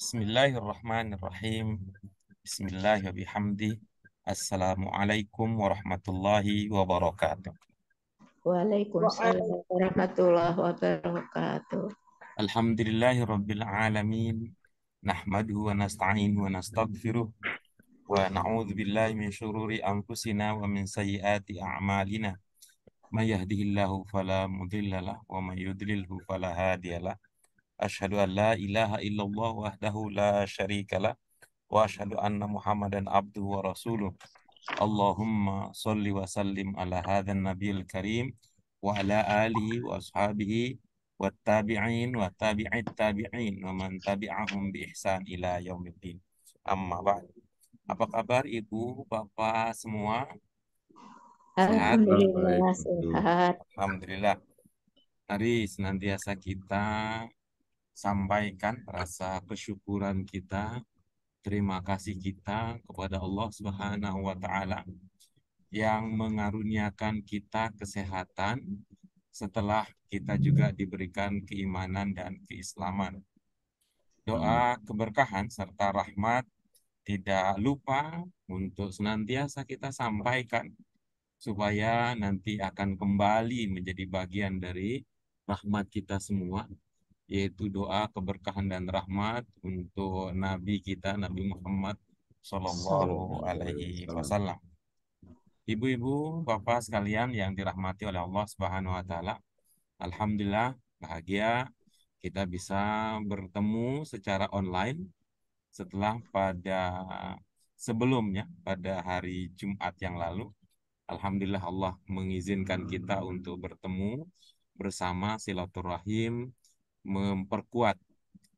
Bismillahirrahmanirrahim. Bismillahirrahmanirrahim. Assalamualaikum warahmatullahi wabarakatuh. Waalaikumsalam warahmatullahi wabarakatuh. Alhamdulillahirabbil alamin. Nahmaduhu wa nasta'inuhu wa nastaghfiruh wa na'udzu billahi min syururi anfusina wa min sayyiati a'malina. May yahdihillahu fala mudhillalah wa may yudlilhu fala hadiyalah. Asyhadu an la ilaha illallah wahdahu la syarikalah wa asyhadu anna Muhammadan abduhu wa rasuluh. Allahumma salli wa sallim ala hadzal nabiyil karim wa ala alihi wa ashabihi wa tabi'in wa tabi'it tabi'in wa man tabi'ahum bi ihsan ila yaumiddin. Amma ba'd. Apa kabar Ibu, Bapak semua? Sehat? Alhamdulillah Baik, betul. sehat. Alhamdulillah. Mari senantiasa kita sampaikan rasa kesyukuran kita, terima kasih kita kepada Allah Subhanahu wa taala yang mengaruniakan kita kesehatan setelah kita juga diberikan keimanan dan keislaman. Doa keberkahan serta rahmat tidak lupa untuk senantiasa kita sampaikan supaya nanti akan kembali menjadi bagian dari rahmat kita semua, yaitu doa keberkahan dan rahmat untuk Nabi kita, Nabi Muhammad Sallallahu Alaihi Wasallam. Ibu-ibu, bapak sekalian yang dirahmati oleh Allah Subhanahu Wa Taala, alhamdulillah bahagia kita bisa bertemu secara online setelah pada sebelumnya pada hari Jumat yang lalu. Alhamdulillah Allah mengizinkan kita untuk bertemu bersama silaturahim, memperkuat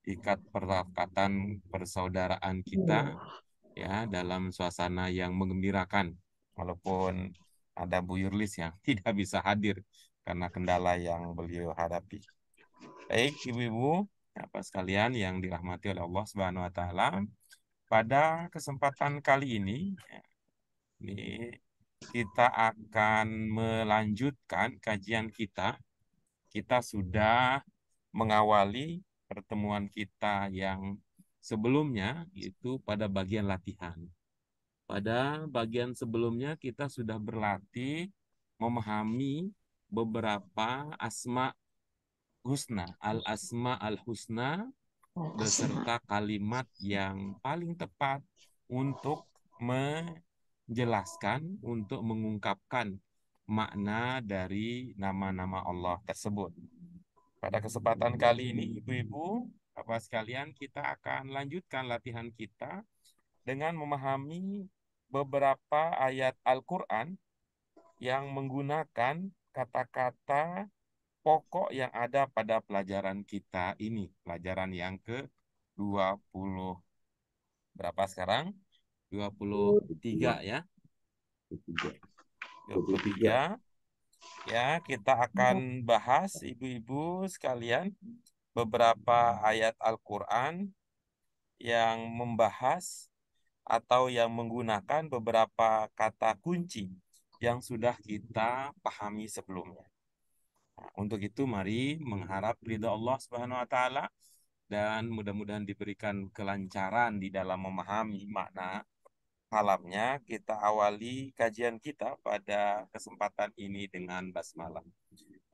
ikat perakatan persaudaraan kita ya dalam suasana yang menggembirakan, walaupun ada Bu Yurlis yang tidak bisa hadir karena kendala yang beliau hadapi. Baik ibu-ibu, Bapak sekalian yang dirahmati oleh Allah Subhanahu wa taala, pada kesempatan kali ini kita akan melanjutkan kajian kita. Kita sudah mengawali pertemuan kita yang sebelumnya, itu pada bagian latihan. Pada bagian sebelumnya kita sudah berlatih memahami beberapa asma husna, al-asma al-husna, beserta kalimat yang paling tepat untuk menjelaskan, untuk mengungkapkan makna dari nama-nama Allah tersebut. Pada kesempatan kali ini, ibu-ibu, bapak sekalian, kita akan lanjutkan latihan kita dengan memahami beberapa ayat Al-Quran yang menggunakan kata-kata pokok yang ada pada pelajaran kita ini. Pelajaran yang ke-20. Berapa sekarang? 23 ya. 23. Ya, kita akan bahas ibu-ibu sekalian beberapa ayat Al-Quran yang membahas atau yang menggunakan beberapa kata kunci yang sudah kita pahami sebelumnya. Nah, untuk itu mari mengharap ridha Allah Subhanahu wa taala dan mudah-mudahan diberikan kelancaran di dalam memahami makna kalamnya. Kita awali kajian kita pada kesempatan ini dengan basmalah.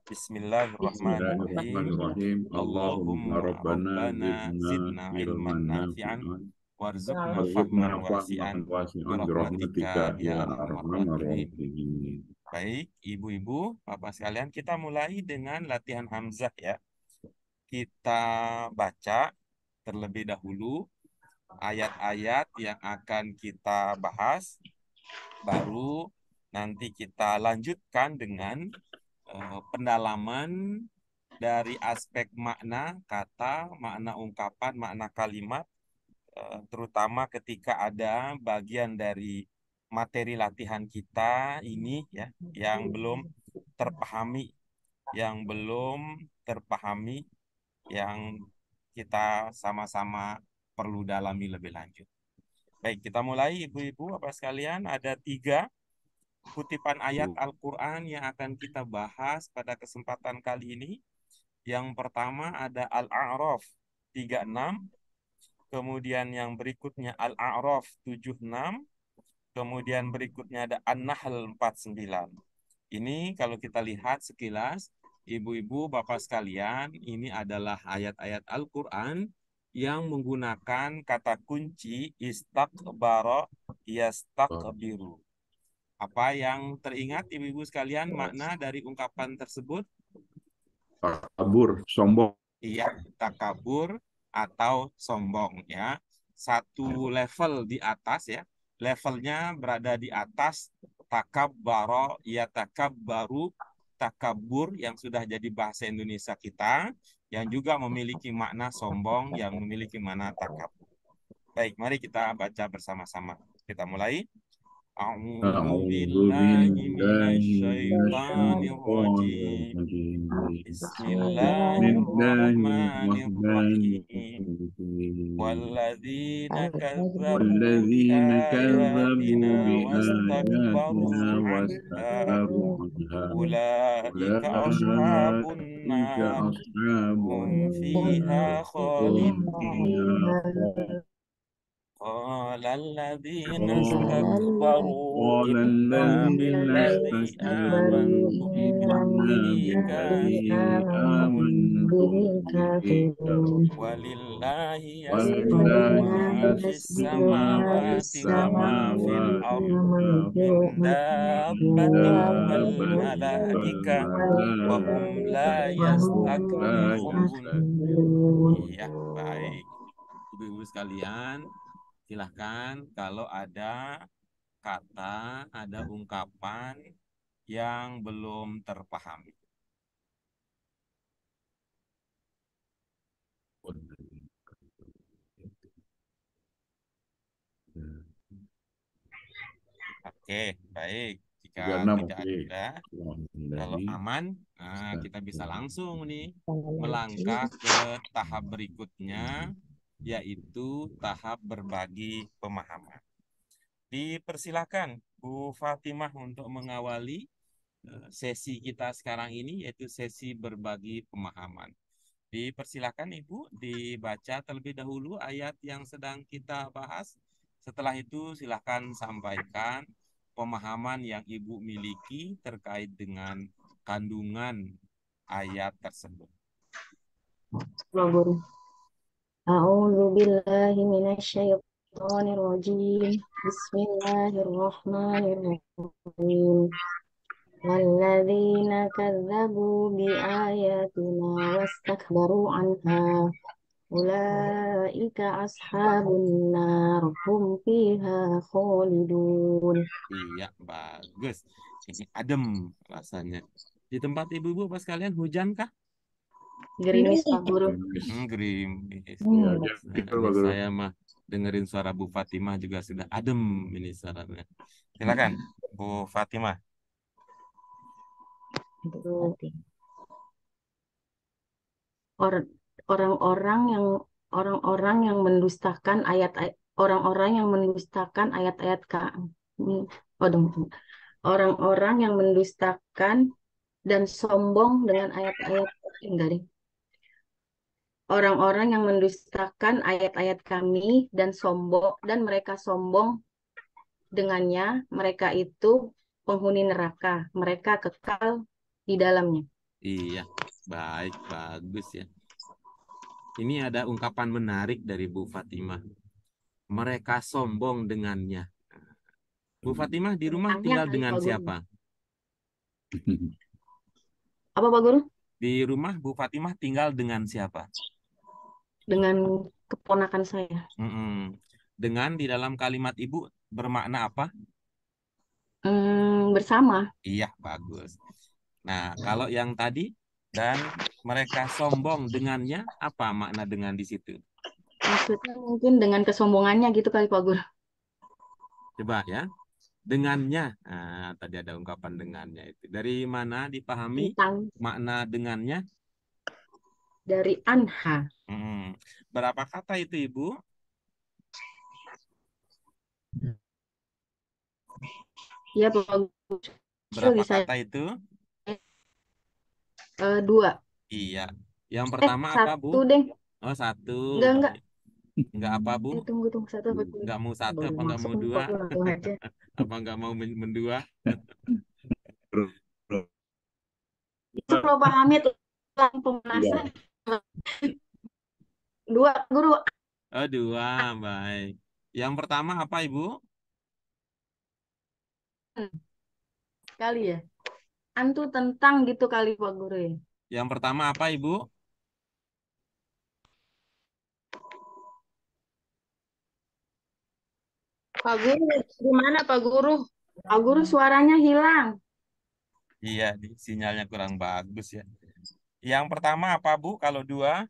Bismillahirrahmanirrahim. Bismillahirrahmanirrahim. Allahumma Allahumma rabbana rabbana zidna zidna ilman ilman nafi'an nafi'an warzuqna warzuqna fahman wasi'an fahman wasi'an birahmatika birahmatika ya ya arhamar arhamar rahimin. rahimin. Baik, ibu-ibu, bapak sekalian, kita mulai dengan latihan hamzah ya. Kita baca terlebih dahulu ayat-ayat yang akan kita bahas, baru nanti kita lanjutkan dengan pendalaman dari aspek makna kata, makna ungkapan, makna kalimat, terutama ketika ada bagian dari materi latihan kita ini ya yang belum terpahami, yang kita sama-sama perlu dalami lebih lanjut. Baik, kita mulai ibu-ibu, bapak sekalian. Ada 3 kutipan ayat Al-Quran yang akan kita bahas pada kesempatan kali ini. Yang pertama ada Al-A'raf 36, kemudian yang berikutnya Al-A'raf 76, kemudian berikutnya ada An-Nahl 49. Ini kalau kita lihat sekilas, ibu-ibu, bapak sekalian, ini adalah ayat-ayat Al-Quran yang menggunakan kata kunci istakbara yastakbiru. Apa yang teringat ibu-ibu sekalian makna dari ungkapan tersebut? Takabur, sombong. Iya, takabur atau sombong ya. Satu level di atas ya. Levelnya berada di atas takabbaro, ya takabbaru, takabur yang sudah jadi bahasa Indonesia kita, yang juga memiliki makna sombong, yang memiliki makna takabur. Baik, mari kita baca bersama-sama. Kita mulai. A'udzu A'udzu billahi billahi minasyaitonir rajim. minasyaitonir rajim. Bismillahirrahmanirrahim. Bismillahirrahmanirrahim. والذين كذبوا والذين بآياتنا كذبوا بآياتنا واستكبروا عنها واستكبروا عنها أولئك أصحاب أولئك النار أصحاب هم فيها النار هم فيها خالدون خالدون. قال الذين استكبروا قال إنا الذين بالذي استكبروا آمنتم إنا به بالذي كافرون آمنتم به كافرون ولله يسجد ولله ما في يسجد ما في السماوات وما في السماوات الأرض وما في من الأرض من دابة دابة والملائكة وهم لا والملائكة وهم لا يستكبرون. يستكبرون. Iya, baik. Ibu-ibu sekalian, silahkan kalau ada kata, ada ungkapan yang belum terpahami. Oke, baik. Jika 36, tidak oke. ada, kalau aman, nah, kita bisa langsung nih melangkah ke tahap berikutnya, yaitu tahap berbagi pemahaman. Dipersilakan Bu Fatimah untuk mengawali sesi kita sekarang ini, yaitu sesi berbagi pemahaman. Dipersilakan Ibu dibaca terlebih dahulu ayat yang sedang kita bahas. Setelah itu silakan sampaikan pemahaman yang Ibu miliki terkait dengan kandungan ayat tersebut. A'udzu billahi minasyaitonir rajim. Bismillahirrahmanirrahim. Walladzina kadzabu biayatina wastakbaru anha ulaika ashabun nar hum fiha khalidun. Iya, bagus. Ini adem rasanya. Di tempat ibu-ibu apa sekalian hujan kah? Gerimis Pak Guru. Gerimis. Ya, Nah, gitu, ini Pak Guru. saya mah dengerin suara Bu Fatimah juga sudah adem ini suaranya. Silakan, Bu Fatimah. Or- orang-orang yang mendustakan ayat-ayat kami. Orang-orang yang mendustakan dan sombong dengan ayat-ayat enggak deh. Orang-orang yang mendustakan ayat-ayat kami dan mereka sombong dengannya, mereka itu penghuni neraka, mereka kekal di dalamnya. Iya, baik, bagus ya. Ini ada ungkapan menarik dari Bu Fatimah. Mereka sombong dengannya. Bu Fatimah di rumah tinggal dengan siapa? Apa Pak Guru? Di rumah Bu Fatimah tinggal dengan siapa? Dengan keponakan saya. Dengan di dalam kalimat Ibu bermakna apa? Bersama. Iya, bagus. Nah, kalau yang tadi dan mereka sombong dengannya, apa makna dengan di situ? Maksudnya mungkin dengan kesombongannya gitu kali Pak Guru. Coba ya. Dengannya. Nah, tadi ada ungkapan dengannya itu. Dari mana dipahami makna dengannya? Dari anha. Berapa kata itu Ibu? Iya Pak Guru. Berapa kata itu? 2. Iya. Yang pertama apa Bu? Satu deh. Oh, 1. Enggak. Enggak apa, Bu? Tunggu satu apa dua? Enggak mau satu Baru apa enggak masuk mau dua? kok langsung aja. Apa enggak mau mendua? Masuk loh Pak Hamid, langsung Iya. pemanasan. Dua guru Oh, dua, baik. Yang pertama apa, Ibu? kali ya. Antu tentang gitu kali Pak Guru ya. Yang pertama apa, Ibu? Pak Guru, gimana Pak Guru? Pak Guru suaranya hilang. Iya, sinyalnya kurang bagus ya. Yang pertama apa, Bu? Kalau dua.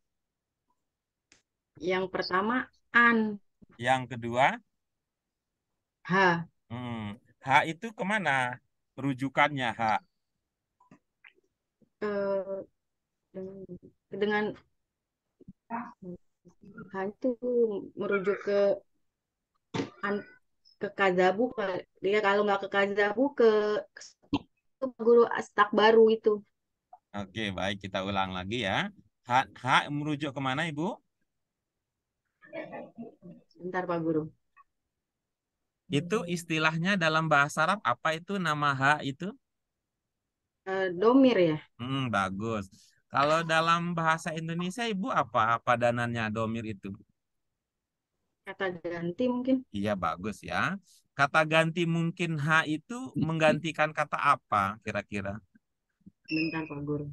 Yang pertama an, Yang kedua, ha, H itu kemana? Rujukannya H. eh, dengan ha itu merujuk ke an, ke kazabu. Dia kalau nggak ke kazabu ke guru astak baru itu. Oke, baik. Kita ulang lagi ya. H merujuk kemana, Ibu? Bentar Pak Guru. Itu istilahnya dalam bahasa Arab, apa itu nama H itu? Domir ya, Bagus. Kalau dalam bahasa Indonesia, Ibu apa padanannya domir itu? kata ganti mungkin. Iya, bagus ya. Kata ganti mungkin H itu menggantikan kata apa kira-kira? Bentar Pak Guru.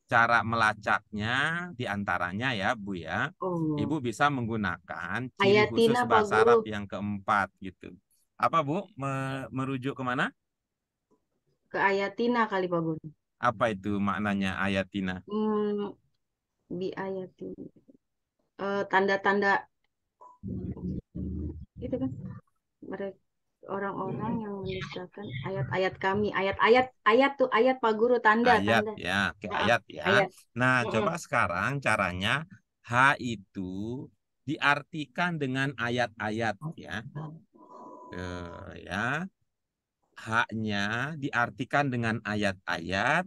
Cara melacaknya diantaranya ya, Bu ya. Ibu Oh, bisa menggunakan ciri khusus ayatina Pak bahasa Guru. Arab yang keempat gitu. Apa, Bu? Merujuk kemana? Ke ayatina kali Pak Guru. Apa itu maknanya ayatina? Hmm, Bi ayatina. Tanda-tanda itu kan mereka orang-orang yang mendustakan ayat-ayat kami, ayat tuh ayat Pak Guru, tanda Ayat tanda. ya, ke Maaf, ayat ya. ayat. Nah, Mm-mm. coba sekarang caranya H itu diartikan dengan ayat-ayat ya. Ya, H-nya diartikan dengan ayat-ayat,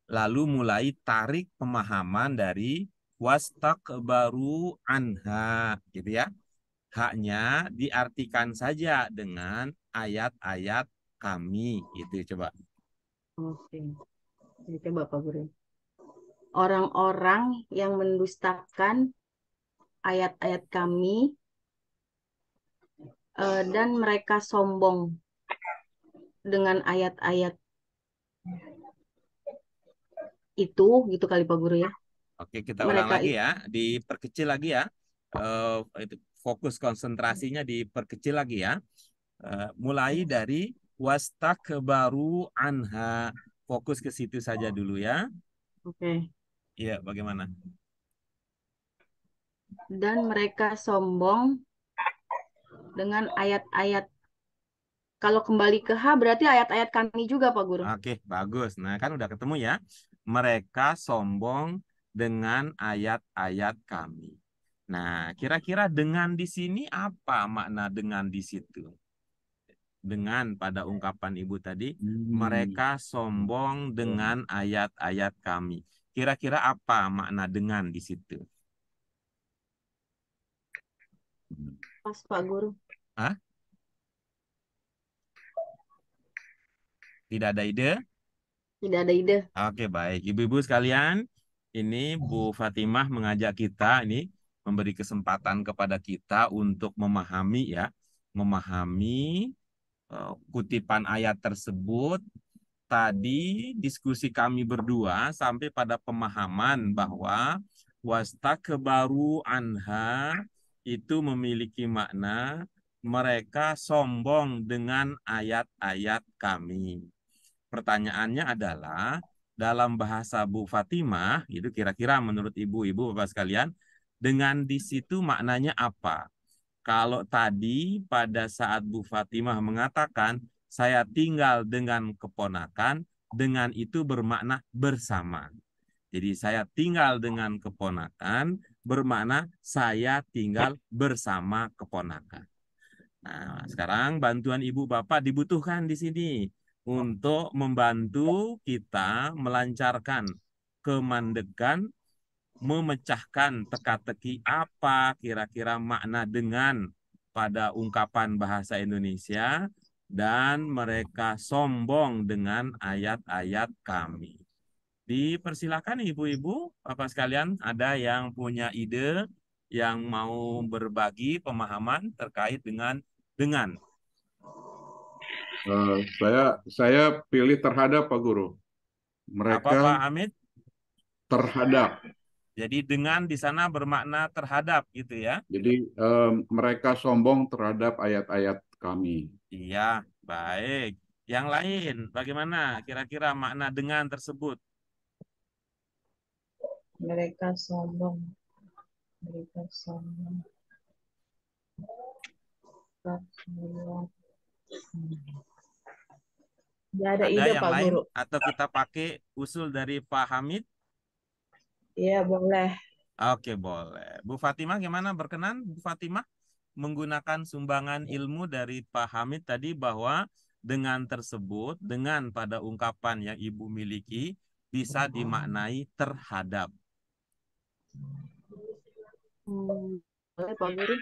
lalu mulai tarik pemahaman dari wastakbaru anha, gitu ya. Haknya diartikan saja dengan ayat-ayat kami, gitu coba. Oke, jadi coba Pak Guru. Orang-orang yang mendustakan ayat-ayat kami dan mereka sombong dengan ayat-ayat itu, gitu kali Pak Guru ya. Oke, kita ulang Mereka lagi itu, ya, diperkecil lagi ya. Itu fokus konsentrasinya diperkecil lagi ya. Mulai dari wastakbaru anha. Fokus ke situ saja dulu ya. oke. Iya, bagaimana? Dan mereka sombong dengan ayat-ayat. Kalau kembali ke H berarti ayat-ayat kami juga Pak Guru. Oke, bagus. Nah, kan udah ketemu ya. Mereka sombong dengan ayat-ayat kami. Nah, kira-kira dengan di sini apa makna dengan di situ? Dengan pada ungkapan Ibu tadi, mereka sombong dengan ayat-ayat kami. Kira-kira apa makna dengan di situ? Pas Pak Guru. Hah? Tidak ada ide? Tidak ada ide. Oke, baik. Ibu-ibu sekalian, ini Bu Fatimah mengajak kita ini memberi kesempatan kepada kita untuk memahami ya, memahami kutipan ayat tersebut. Tadi diskusi kami berdua sampai pada pemahaman bahwa wastakbaru anha itu memiliki makna mereka sombong dengan ayat-ayat kami. Pertanyaannya adalah dalam bahasa Bu Fatimah, itu kira-kira menurut ibu-ibu Bapak sekalian, dengan di situ maknanya apa? Kalau tadi pada saat Bu Fatimah mengatakan saya tinggal dengan keponakan, dengan itu bermakna bersama. Jadi saya tinggal dengan keponakan bermakna saya tinggal bersama keponakan. Nah, sekarang bantuan ibu bapak dibutuhkan di sini untuk membantu kita melancarkan kemandegan memecahkan teka-teki apa kira-kira makna dengan pada ungkapan bahasa Indonesia dan mereka sombong dengan ayat-ayat kami. Dipersilakan ibu-ibu, bapak sekalian, ada yang punya ide yang mau berbagi pemahaman terkait dengan. Saya pilih terhadap Pak Guru. Apa Mereka Pak Hamid? terhadap. Jadi dengan di sana bermakna terhadap gitu ya. Jadi mereka sombong terhadap ayat-ayat kami. Iya, baik. Yang lain, bagaimana kira-kira makna dengan tersebut? Mereka sombong. Mereka sombong. Nggak ada Ada ide, yang Pak lain Guru. atau kita pakai usul dari Pak Hamid? Iya, boleh. Oke, boleh. Bu Fatimah gimana, berkenan Bu Fatimah menggunakan sumbangan ilmu dari Pak Hamid tadi bahwa dengan tersebut, dengan pada ungkapan yang Ibu miliki bisa dimaknai terhadap. Boleh Pak Guru.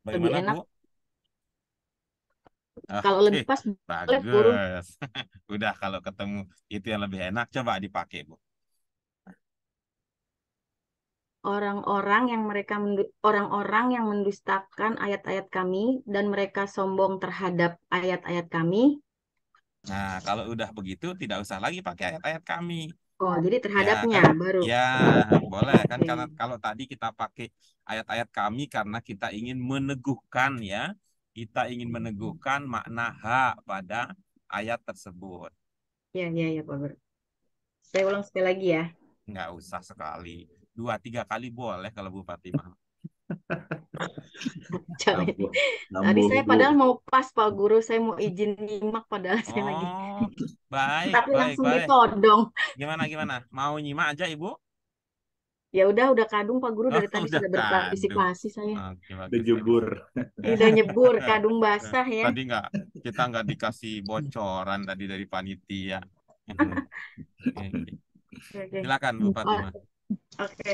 Lebih Bagaimana enak. Bu? Kalau lebih Oke, pas boleh Guru. bagus. Udah kalau ketemu itu yang lebih enak, coba dipakai Bu. Orang-orang yang mendustakan ayat-ayat kami dan mereka sombong terhadap ayat-ayat kami. Nah, kalau udah begitu tidak usah lagi pakai ayat-ayat kami. Oh, jadi Ya, terhadapnya kan? baru. Ya, boleh kan Oke. karena kalau tadi kita pakai ayat-ayat kami karena kita ingin meneguhkan ya. Kita ingin meneguhkan makna hak pada ayat tersebut. Ya, Pak Guru. Saya ulang sekali lagi ya. Nggak usah sekali. 2-3 kali boleh kalau Bu Fatimah. Tadi Nambah, saya Bu. padahal mau pas Pak Guru, saya mau izin nyimak padahal saya lagi. Oh, baik, Tapi baik, langsung baik. ditodong. Gimana? Mau nyimak aja Ibu? Ya udah kadung Pak Guru dari tadi Udah sudah kadung. berpartisipasi saya. Oke, bagus, Dijebur. Udah nyebur kadung basah ya. Tadi kita nggak dikasih bocoran tadi dari panitia. Oke. Oke. Silakan Bu Fatimah. Oke.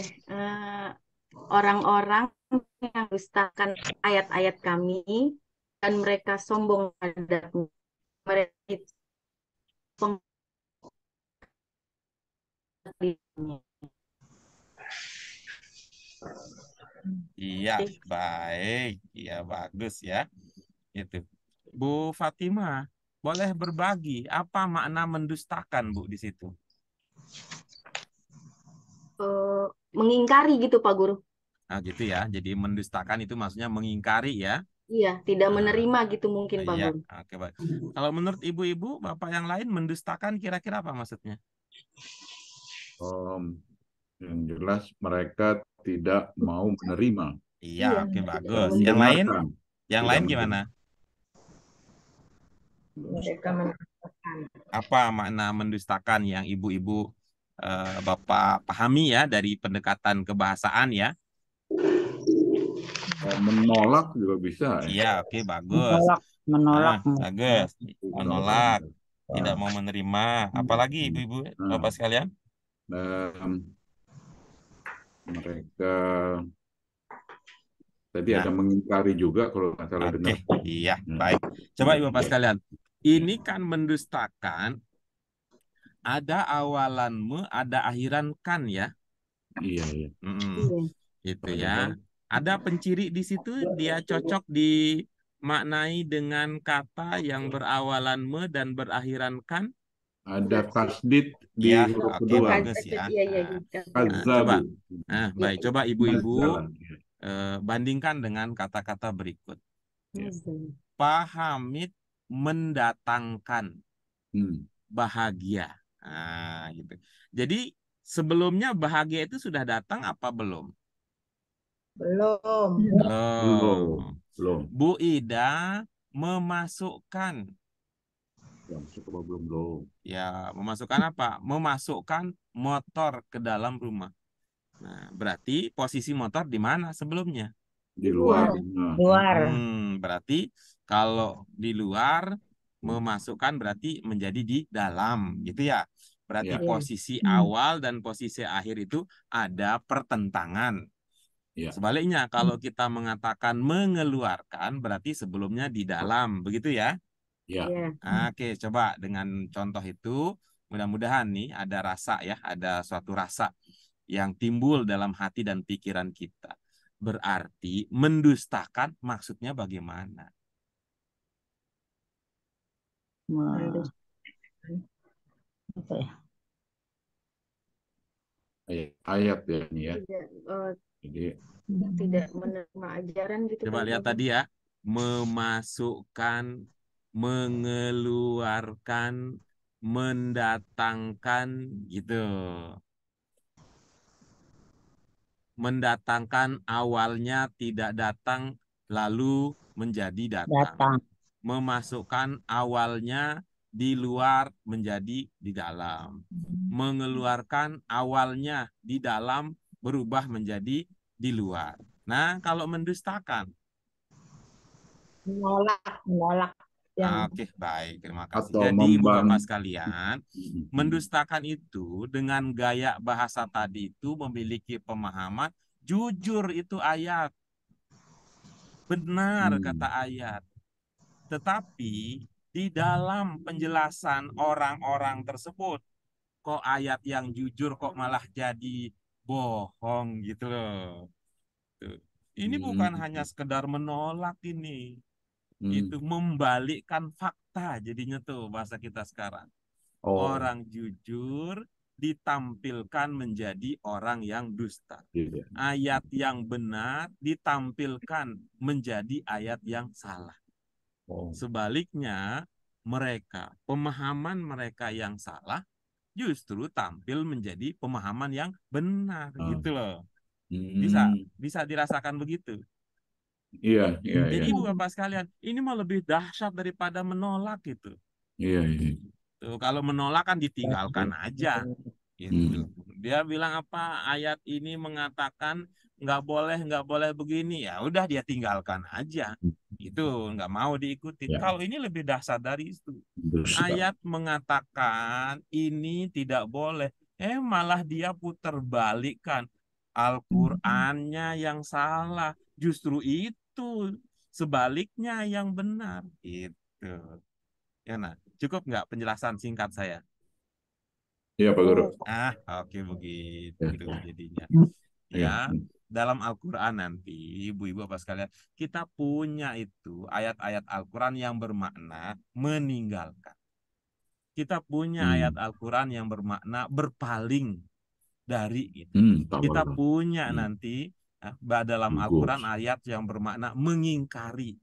Orang-orang yang dustakan ayat-ayat kami dan mereka sombong terhadap mereka itu penghuninya. Iya, baik. Iya, bagus ya. Itu. Bu Fatimah, boleh berbagi apa makna mendustakan Bu di situ? Mengingkari gitu Pak Guru. Nah, gitu ya. Jadi mendustakan itu maksudnya mengingkari ya. Iya, tidak Nah, menerima gitu mungkin Pak iya, Guru. oke baik. Kalau menurut ibu-ibu, bapak yang lain mendustakan kira-kira apa maksudnya? Yang jelas mereka tidak mau menerima. Iya, oke bagus. Tidak Yang lain? mendengarkan. Yang Tidak lain mendengar. gimana? Mereka mendustakan. Apa makna mendustakan yang ibu-ibu bapak pahami ya dari pendekatan kebahasaan ya? Menolak juga bisa. Iya, oke bagus. menolak. Bagus. Menolak, tidak mau menerima. Apalagi ibu-ibu, bapak sekalian? Mereka tadi ada mengingkari juga kalau nggak salah dengar. Iya, baik. Coba ibu bapak sekalian, ini kan mendustakan ada awalan me, ada akhiran kan ya? Iya. Itu ya. Ada penciri di situ dia cocok dimaknai dengan kata yang berawalan me dan berakhiran kan? Ada tasdid di Ya, huruf oke, kedua. bagus ya. Coba. Coba ibu-ibu bandingkan dengan kata-kata berikut. Pak Hamid mendatangkan bahagia. Nah, gitu. Jadi sebelumnya bahagia itu sudah datang apa belum? Belum. Bu Ida memasukkan. Ya, memasukkan apa? Memasukkan motor ke dalam rumah. Nah, berarti posisi motor di mana sebelumnya? Di luar. Berarti kalau di luar memasukkan berarti menjadi di dalam, gitu ya. Berarti Ya. Iya. posisi awal dan posisi akhir itu ada pertentangan. Ya. Sebaliknya, kalau kita mengatakan mengeluarkan, berarti sebelumnya di dalam, begitu ya? Ya. Iya. Oke, coba dengan contoh itu, mudah-mudahan nih ada rasa ya, ada suatu rasa yang timbul dalam hati dan pikiran kita. Berarti mendustakan maksudnya bagaimana? Apa ya? Ayat ya ini ya. Tidak, Jadi tidak menerima ajaran gitu Coba kali, lihat Pak Guru. tadi ya, memasukkan, mengeluarkan, mendatangkan gitu. Mendatangkan awalnya tidak datang lalu menjadi datang. Datang. Memasukkan awalnya di luar menjadi di dalam. Mengeluarkan awalnya di dalam berubah menjadi di luar. Nah, kalau mendustakan. menolak yang Oke, baik. Terima kasih. atau Jadi, Ibu Bapak membang. sekalian, mendustakan itu dengan gaya bahasa tadi itu memiliki pemahaman jujur itu ayat. Benar kata ayat. Tetapi di dalam penjelasan orang-orang tersebut, kok ayat yang jujur kok malah jadi bohong gitu loh. Tuh. Ini bukan hanya sekedar menolak ini. Itu membalikkan fakta jadinya tuh bahasa kita sekarang. Oh, Orang jujur ditampilkan menjadi orang yang dusta. iya. Ayat yang benar ditampilkan menjadi ayat yang salah. Oh. Sebaliknya, mereka, pemahaman mereka yang salah justru tampil menjadi pemahaman yang benar gitu loh. Bisa dirasakan begitu. Iya, iya, iya. Jadi Ibu Bapak sekalian, ini mah lebih dahsyat daripada menolak gitu. Iya, iya. Tuh, kalau menolak kan ditinggalkan aja gitu. Dia bilang apa? Ayat ini mengatakan nggak boleh begini, ya udah dia tinggalkan aja. Itu nggak mau diikuti. Ya. Kalau ini lebih dahsyat dari itu. Dusta. Ayat mengatakan ini tidak boleh, malah dia putar balikkan. Al-Qur'annya yang salah, justru itu sebaliknya yang benar. Itu. Ya, nah, cukup nggak penjelasan singkat saya? Iya, Pak Guru. Oke begitu Ya. jadinya. Iya. Ya, dalam Al-Qur'an nanti, ibu-ibu apa sekalian, kita punya itu ayat-ayat Al-Qur'an yang bermakna meninggalkan. Kita punya ayat Al-Qur'an yang bermakna berpaling dari itu. Kita Tabarok. punya nanti dalam Al-Qur'an ayat yang bermakna mengingkari.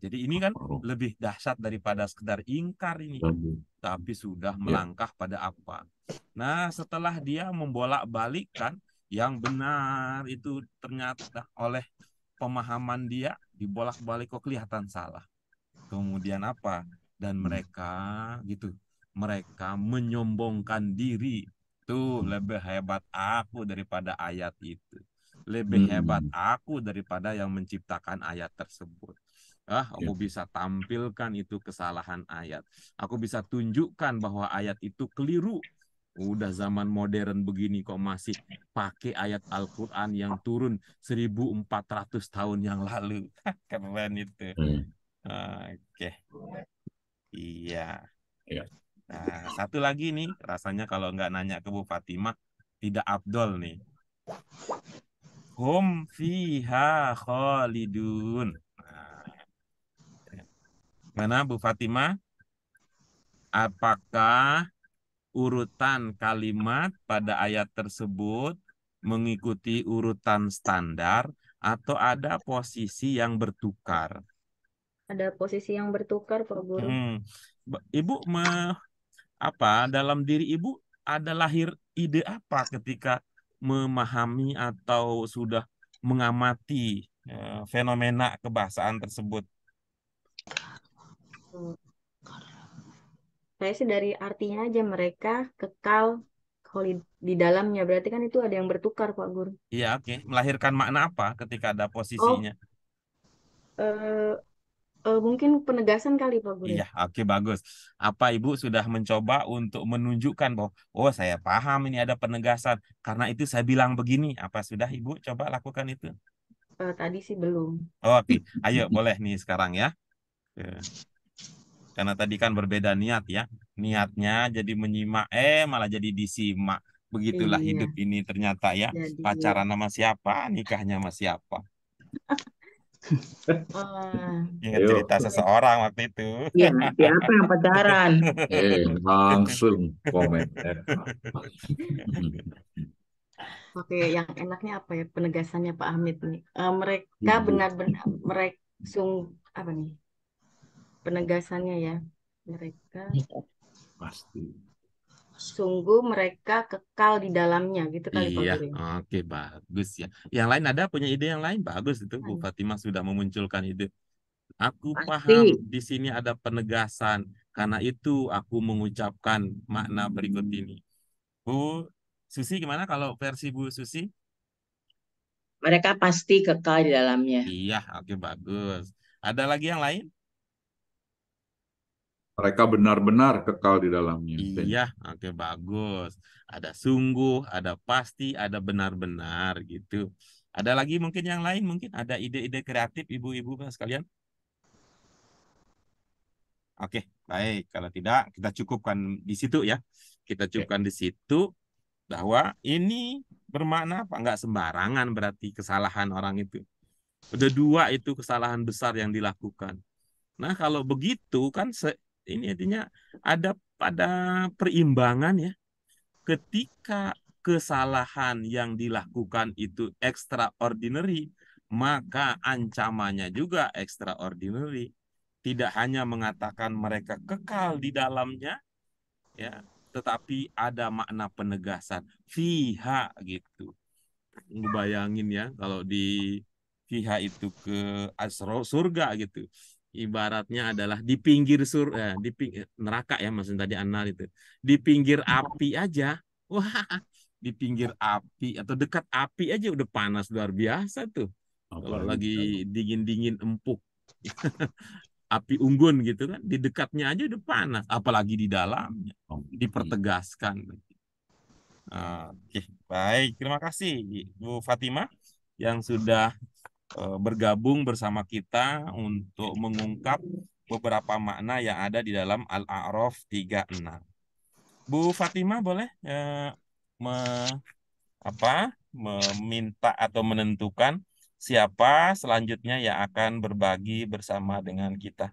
Jadi ini kan lebih dahsyat daripada sekedar ingkar ini. Tapi sudah melangkah pada apa. Nah, setelah dia membolak-balikkan yang benar itu ternyata oleh pemahaman dia dibolak-balik kok kelihatan salah. Kemudian apa? Dan mereka gitu, mereka menyombongkan diri. Tuh, lebih hebat aku daripada ayat itu. Lebih hebat aku daripada yang menciptakan ayat tersebut. Aku bisa tampilkan itu kesalahan ayat. Aku bisa tunjukkan bahwa ayat itu keliru. Udah zaman modern begini kok masih pakai ayat Al-Quran yang turun 1400 tahun yang lalu. Keren itu. Oke. Iya. Nah, satu lagi nih, rasanya kalau nggak nanya ke Bu Fatimah, tidak afdol nih. Hum fiha khalidun. Mana Bu Fatimah? Apakah urutan kalimat pada ayat tersebut mengikuti urutan standar atau ada posisi yang bertukar? Ada posisi yang bertukar, Pak Guru. Ibu dalam diri Ibu ada lahir ide apa ketika memahami atau sudah mengamati fenomena kebahasaan tersebut? Saya sih dari artinya aja mereka kekal di dalamnya. Berarti kan itu ada yang bertukar, Pak Guru. Iya, oke. Melahirkan makna apa ketika ada posisinya? Mungkin penegasan kali Pak Guru. Iya, oke bagus. Apa Ibu sudah mencoba untuk menunjukkan bahwa oh saya paham ini ada penegasan karena itu saya bilang begini. Apa sudah Ibu coba lakukan itu? Tadi sih belum. Oh, oke, ayo boleh nih sekarang ya. Eh, Karena tadi kan berbeda niat ya. Niatnya jadi menyimak, malah jadi disimak. Begitulah Iya, hidup ini ternyata ya. jadi Pacaran sama siapa, nikahnya sama siapa. eh, Ingat Ayo, cerita seseorang waktu itu. Iya, siapa yang pacaran? langsung komentar. oke, yang enaknya apa ya penegasannya Pak Hamid nih? Mereka Ibu benar-benar mereka apa nih penegasannya ya? Mereka pasti. sungguh mereka kekal di dalamnya gitu kali Pak Iya, Guru. oke bagus ya. Yang lain ada punya ide yang lain? Bagus itu Bu Hmm. Fatimah sudah memunculkan ide. Aku Pasti. paham di sini ada penegasan. Karena itu aku mengucapkan makna berikut ini. Bu Susi gimana kalau versi Bu Susi? Mereka pasti kekal di dalamnya. Iya, oke bagus. Ada lagi yang lain? Mereka benar-benar kekal di dalamnya. Iya, oke bagus. Ada sungguh, ada pasti, ada benar-benar gitu. Ada lagi mungkin yang lain? Mungkin ada ide-ide kreatif ibu-ibu sekalian? Oke, baik. Kalau tidak, kita cukupkan di situ ya. Kita Oke. cukupkan di situ bahwa ini bermakna apa? Enggak sembarangan berarti kesalahan orang itu. Udah dua itu kesalahan besar yang dilakukan. Nah, kalau begitu kan ini artinya ada perimbangan ya. Ketika kesalahan yang dilakukan itu extraordinary, maka ancamannya juga extraordinary. Tidak hanya mengatakan mereka kekal di dalamnya, ya, tetapi ada makna penegasan. Fiha gitu. Ngebayangin ya, kalau di fiha itu ke surga gitu. Ibaratnya adalah di pinggir neraka ya maksudnya tadi Anal itu. Di pinggir api aja. Wah, di pinggir api atau dekat api aja udah panas luar biasa tuh. Kalau Apalagi lagi kalau dingin-dingin empuk. Api unggun gitu kan, di dekatnya aja udah panas, apalagi di dalamnya. Dipertegaskan. Oke, baik. Terima kasih Bu Fatimah yang sudah bergabung bersama kita untuk mengungkap beberapa makna yang ada di dalam Al-A'raf 36. Bu Fatimah boleh meminta atau menentukan siapa selanjutnya yang akan berbagi bersama dengan kita.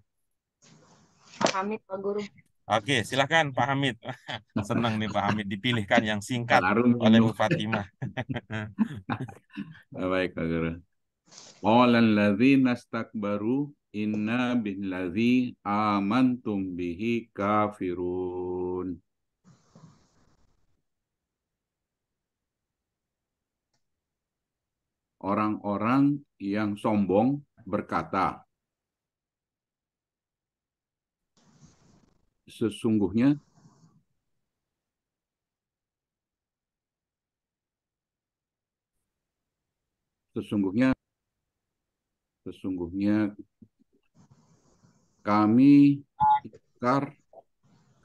Pak Hamid Pak Guru. Oke, silakan Pak Hamid. Senang nih Pak Hamid dipilihkan yang singkat larung oleh minum. Bu Fatimah. Baik, Kak Guru. Qala alladzina istakbaru inna billadzi amantum bihi kafirun. Orang-orang yang sombong berkata, sesungguhnya sesungguhnya kami ingkar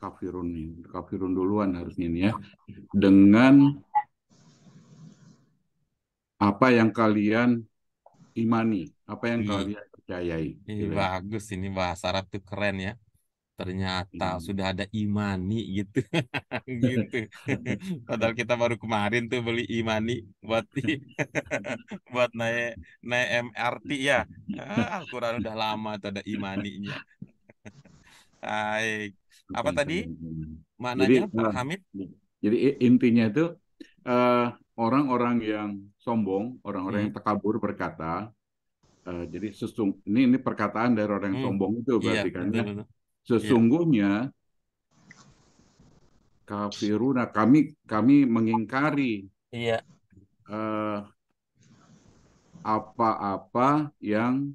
kafirun duluan harusnya ini ya, dengan apa yang kalian imani, apa yang Ih, kalian percayai. Gitu ya. bagus ini bahasa Arab tuh keren ya. Ternyata Hmm. sudah ada imani gitu. Gitu. Padahal kita baru kemarin tuh beli imani buat buat naik naik MRT ya. Al-Quran udah lama tuh ada imaninya. Baik. Apa Apa yang tadi kalian imani. Jadi, maknanya Pak Hamid? intinya itu eh, orang-orang yang sombong, orang-orang Hmm, yang takabur berkata, jadi ini perkataan dari orang yang hmm. sombong itu Iya, berarti kan ya. betul-betul. Iya, Sesungguhnya kafiruna kami mengingkari iya, eh, apa-apa yang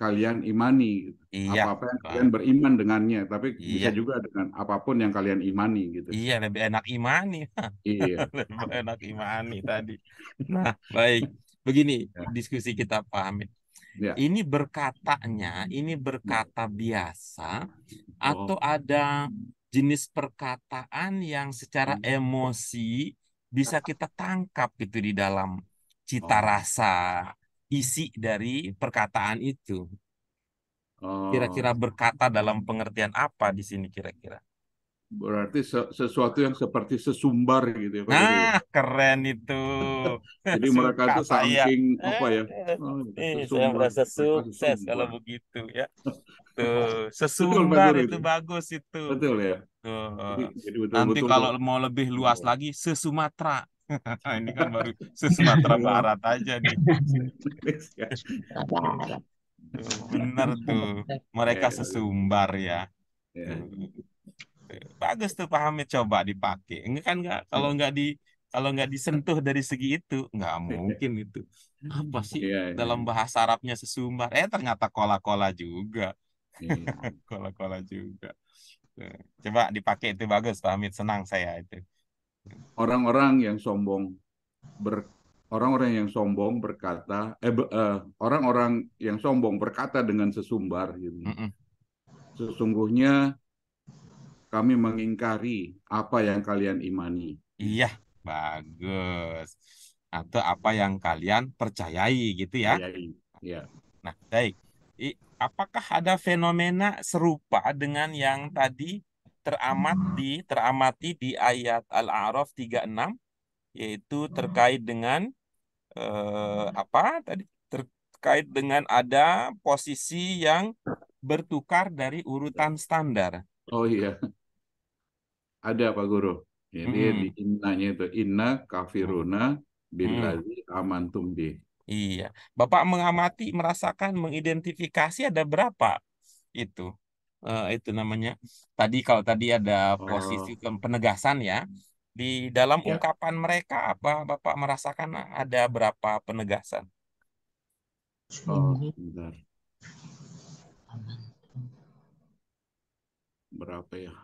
kalian imani, gitu. iya, Apa-apa yang Bang. kalian beriman dengannya, tapi bisa Iya, juga dengan apapun yang kalian imani gitu. iya lebih enak imani. Iya. Lebih enak imani tadi. Nah, baik. Begini Ya. diskusi kita Pak Hamid. Ya. Ini berkatanya, ini berkata biasa atau Oh. ada jenis perkataan yang secara emosi bisa kita tangkap gitu di dalam cita Oh. rasa isi dari perkataan itu. Kira-kira Oh. berkata dalam pengertian apa di sini kira-kira? Berarti sesuatu yang seperti sesumbar gitu ya Pak Guru ya. Nah, keren itu. Jadi mereka Suka itu saya. saking apa ya? Saya Sesumbar, merasa mereka sukses kalau sesumbar. begitu ya. Tuh, Betul Pak sesumbar Guru itu itu. bagus itu. Betul ya. Tuh. Jadi Nanti betul-betul. kalau mau lebih luas lagi, se-Sumatera. Ini kan baru se-Sumatera Barat aja nih. Barat. Tuh, bener tuh. Mereka Eh, sesumbar ya. ya. Tuh. Bagus tuh Pak Hamid, coba dipakai. Enggak kan nggak kalau nggak disentuh dari segi itu nggak mungkin itu. Apa sih Iya, dalam iya, bahasa Arabnya sesumbar? Ternyata kola-kola juga. iya. Kola-kola juga. Tuh. Coba dipakai itu bagus Pak Hamid, senang saya itu. Orang-orang yang sombong ber orang-orang yang sombong berkata orang-orang yang sombong berkata dengan sesumbar gitu. Mm-mm. Sesungguhnya kami mengingkari apa yang kalian imani. Iya, bagus. Atau apa yang kalian percayai gitu ya. Ayai. Ya. Nah, baik. Apakah ada fenomena serupa dengan yang tadi teramati di ayat Al-A'raf 36, yaitu terkait dengan apa tadi? Terkait dengan ada posisi yang bertukar dari urutan standar. Oh iya, ada Pak Guru. Jadi di Mm-mm. innanya itu inna kafiruna Mm. billazi amantum bih. Iya. Bapak mengamati, merasakan, mengidentifikasi ada berapa itu? Itu namanya. Tadi kalau tadi ada posisi Oh, penegasan ya. Di dalam ya. ungkapan mereka apa Bapak merasakan ada berapa penegasan? Oh, Sungguh sebentar. aman. Berapa ya?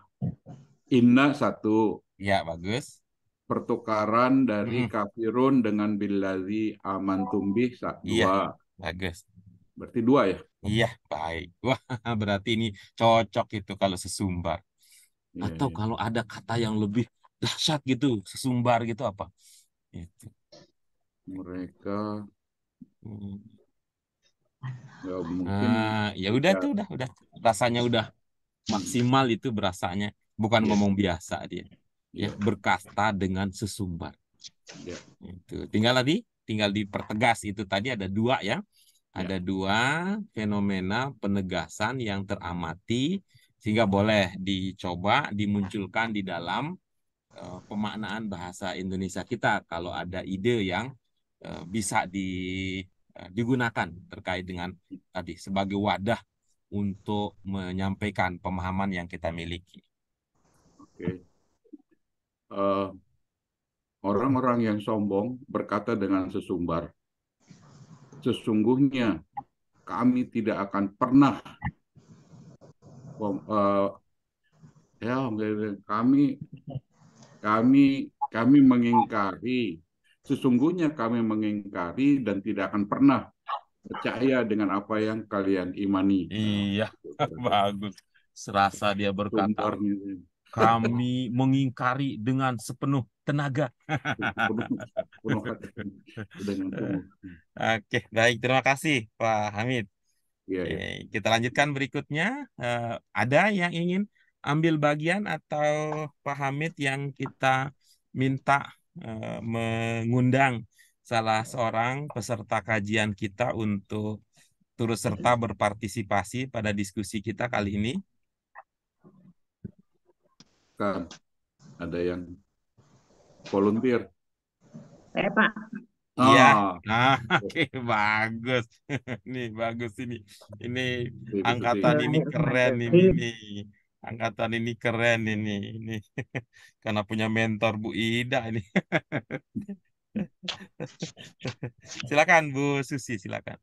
Inna satu, Ya, bagus. pertukaran dari Mm-mm. kafirun dengan billazi amantum bih Iya, dua. bagus. Berarti dua ya? Iya, baik. Wah, berarti ini cocok itu kalau sesumbar. Iya, Atau iya. kalau ada kata yang lebih dahsyat gitu, sesumbar gitu apa? Itu. Mereka Hmm. ya mungkin Ya udah ya, tuh, udah. Rasanya udah maksimal itu berasanya. Bukan ya, ngomong biasa dia. Ya, ya, berkata dengan sesumbar. ya. Itu. Tinggal dipertegas itu tadi ada dua ya. Ya. Ada dua fenomena penegasan yang teramati sehingga boleh dicoba dimunculkan di dalam pemaknaan bahasa Indonesia kita kalau ada ide yang bisa digunakan terkait dengan tadi sebagai wadah untuk menyampaikan pemahaman yang kita miliki. Oke. Eh, Orang-orang yang sombong berkata dengan sesumbar, sesungguhnya kami tidak akan pernah eh, ya kami mengingkari, sesungguhnya kami mengingkari dan tidak akan pernah percaya dengan apa yang kalian imani. Nah, Iya, bagus. Serasa dia berkata, sumbernya kami mengingkari dengan sepenuh tenaga. penuh penuh hati dengan penuh. Oke, baik. Terima kasih, Pak Hamid. Iya, Oke, ya. kita lanjutkan berikutnya. Ada yang ingin ambil bagian atau Pak Hamid yang kita minta mengundang salah seorang peserta kajian kita untuk turut serta berpartisipasi pada diskusi kita kali ini? Kan ada yang volunteer. Pak. Iya. Ah, Oke, bagus. Nih, bagus ini. Ini diskusi. angkatan ini keren ini Bismillahirrahmanirrahim. nih. Angkatan ini keren ini. Ini karena punya mentor Bu Ida ini. Silakan Bu Susi, silakan.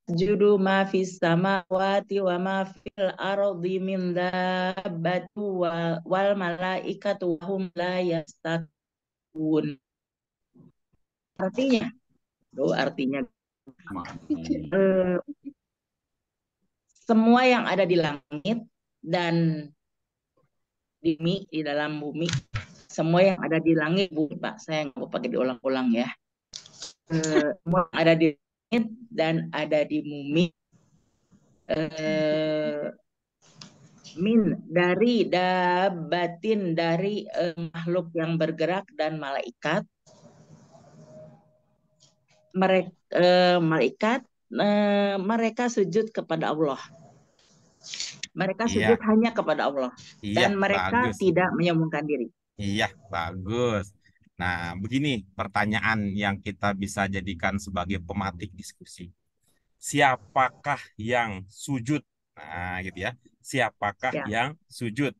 Judu ma fis samawati wa ma fil ardi min dabbatu wal malaikatu wa hum la yastakbirun. Artinya, artinya makna ini. Eh, semua yang ada di langit dan di bumi, di dalam bumi, semua yang ada di langit, bumi, Pak, saya nggak mau pakai diulang-ulang ya. Semua yang ada di langit dan ada di bumi, min dari dabatin, dari makhluk yang bergerak dan malaikat, mereka sujud kepada Allah. Mereka Iya, sujud hanya kepada Allah iya, dan mereka bagus. tidak menyombongkan diri. Iya, bagus. Nah, begini pertanyaan yang kita bisa jadikan sebagai pematik diskusi. Siapakah yang sujud? Nah, gitu ya. Siapakah Ya. yang sujud?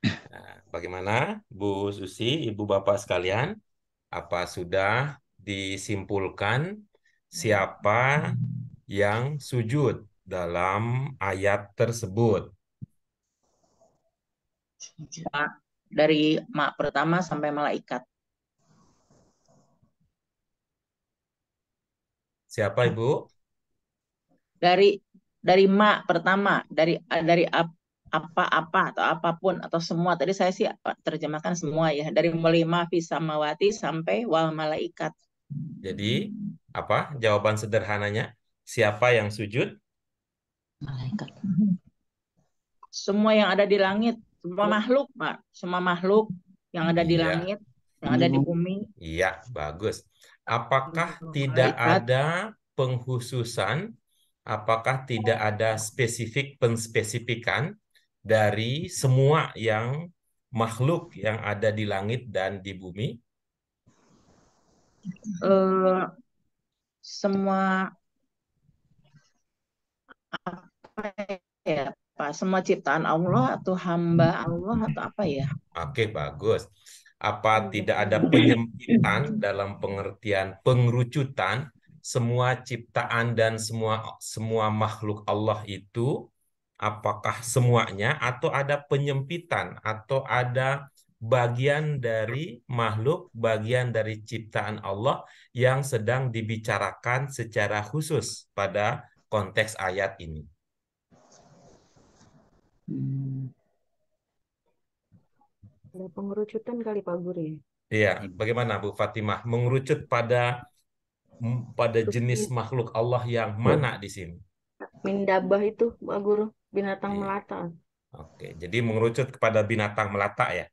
Nah, bagaimana, Bu Susi, Ibu Bapak sekalian? Apa sudah disimpulkan siapa yang sujud dalam ayat tersebut? Dari mak pertama sampai malaikat. Siapa, Ibu? Dari mak pertama, dari apa-apa atau apapun atau semua. Tadi saya sih terjemahkan semua ya, dari mulai ma fis samawati sampai wal malaikat. Jadi, apa jawaban sederhananya? Siapa yang sujud? Malaikat. Semua yang ada di langit, semua makhluk, Pak. Semua makhluk yang ada di Iya, langit, yang ada di bumi. iya, bagus. Apakah tidak Malaikat. ada penghususan? Apakah tidak ada penspesifikan dari semua yang makhluk yang ada di langit dan di bumi? Semua apa ya, Pak? Semua ciptaan Allah atau hamba Allah atau apa ya? Oke, bagus. Apa tidak ada penyempitan dalam pengertian pengerucutan semua ciptaan dan semua makhluk Allah itu, apakah semuanya atau ada penyempitan atau ada bagian dari makhluk, bagian dari ciptaan Allah yang sedang dibicarakan secara khusus pada konteks ayat ini? Ada pengerucutan kali Pak Guru ya. Iya, bagaimana Bu Fatimah? Mengerucut pada jenis makhluk Allah yang mana di sini? Mindabah itu Pak Guru, binatang Iya. melata. Oke, jadi mengerucut kepada binatang melata ya?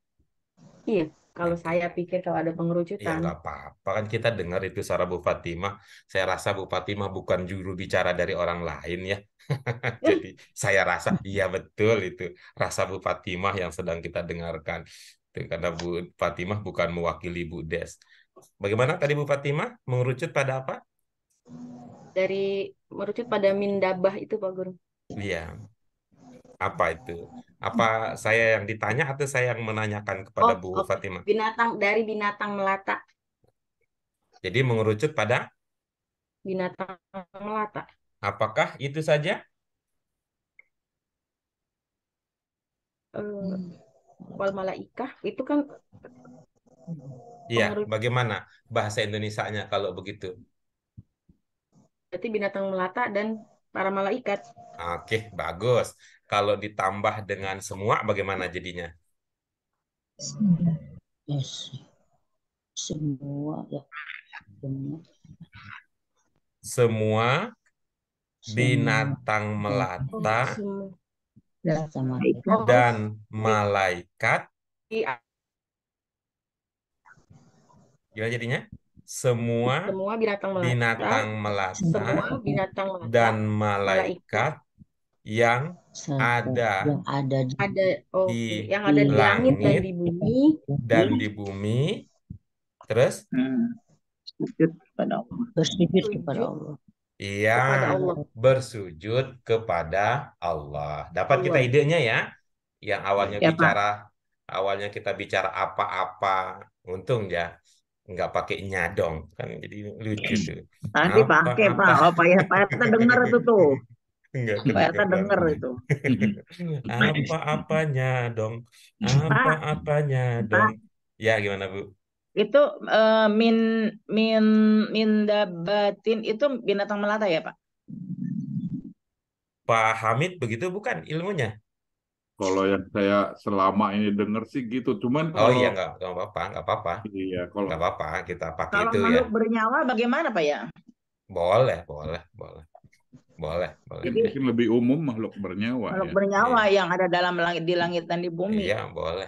Iya, kalau Oke. saya pikir kalau ada Ya pengerucutan. nggak apa-apa, kan kita dengar itu suara Bu Fatimah. Saya rasa Bu Fatimah bukan juru bicara dari orang lain ya. Jadi saya rasa iya betul itu rasa Bu Fatimah yang sedang kita dengarkan. Itu karena Bu Fatimah bukan mewakili Bu Des. Bagaimana tadi Bu Fatimah? Mengerucut pada apa? Dari merucut pada mindabah itu Pak Guru. Iya. Apa itu? Apa saya yang ditanya atau saya yang menanyakan kepada Bu Oke. Fatimah? Dari binatang melata. Jadi mengerucut pada Binatang melata. apakah itu saja? Wal malaikah itu kan Iya, pengerucut, bagaimana bahasa Indonesianya kalau begitu? berarti binatang melata dan para malaikat. Oke, bagus. Kalau ditambah dengan semua, bagaimana jadinya? Yes. Semua ya. Semua binatang Oh, melata semua. dan malaikat. Gimana jadinya? Semua Semua binatang melata, binatang melata semua binatang melata, dan malaikat malaikat yang ada yang ada di di yang ada di langit dan langit di bumi. dan di bumi. Terus? Sujud kepada Allah. bersujud Sujud kepada Allah. Iya, kepada Allah. bersujud kepada Allah. Dapat kita Allah. idenya ya? Yang awalnya Ya, Pak. awalnya kita bicara apa-apa, untung ya nggak pakai nyadong kan, jadi lucu tuh. Tadi pakai Pak. Oh, Pak Yarta dengar itu tuh. Nggak Pak Yarta dengar kedengeran. itu. Apa-apanya dong, apa-apanya dong. Ya gimana Bu? Itu min min min dabatin itu binatang melata ya, Pak? Pak Hamid begitu bukan ilmunya? Kalau yang saya selama ini dengar sih gitu. Cuman Oh kalau iya, nggak apa-apa, nggak apa-apa, iya kalau nggak apa-apa. Kita pakai Kalau itu ya. makhluk bernyawa bagaimana, Pak ya? Boleh, boleh, boleh, boleh, boleh. Jadi mungkin lebih umum makhluk bernyawa makhluk ya. bernyawa Iya, yang ada dalam langit, di langit dan di bumi, iya, boleh,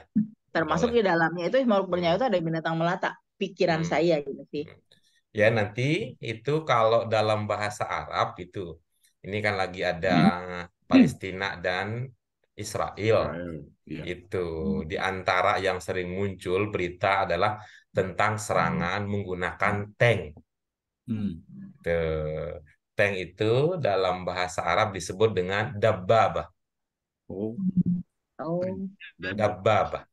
termasuk boleh. di dalamnya itu makhluk bernyawa Hmm, itu ada binatang melata. Pikiran hmm, saya gitu sih. hmm. Ya nanti itu kalau dalam bahasa Arab itu, ini kan lagi ada Palestina dan Israel. Israel, iya. Itu di antara yang sering muncul berita adalah tentang serangan menggunakan tank. Hmm. Tuh. Tank itu dalam bahasa Arab disebut dengan dabbabah. Oh, Oh, dabah, Dabbabah.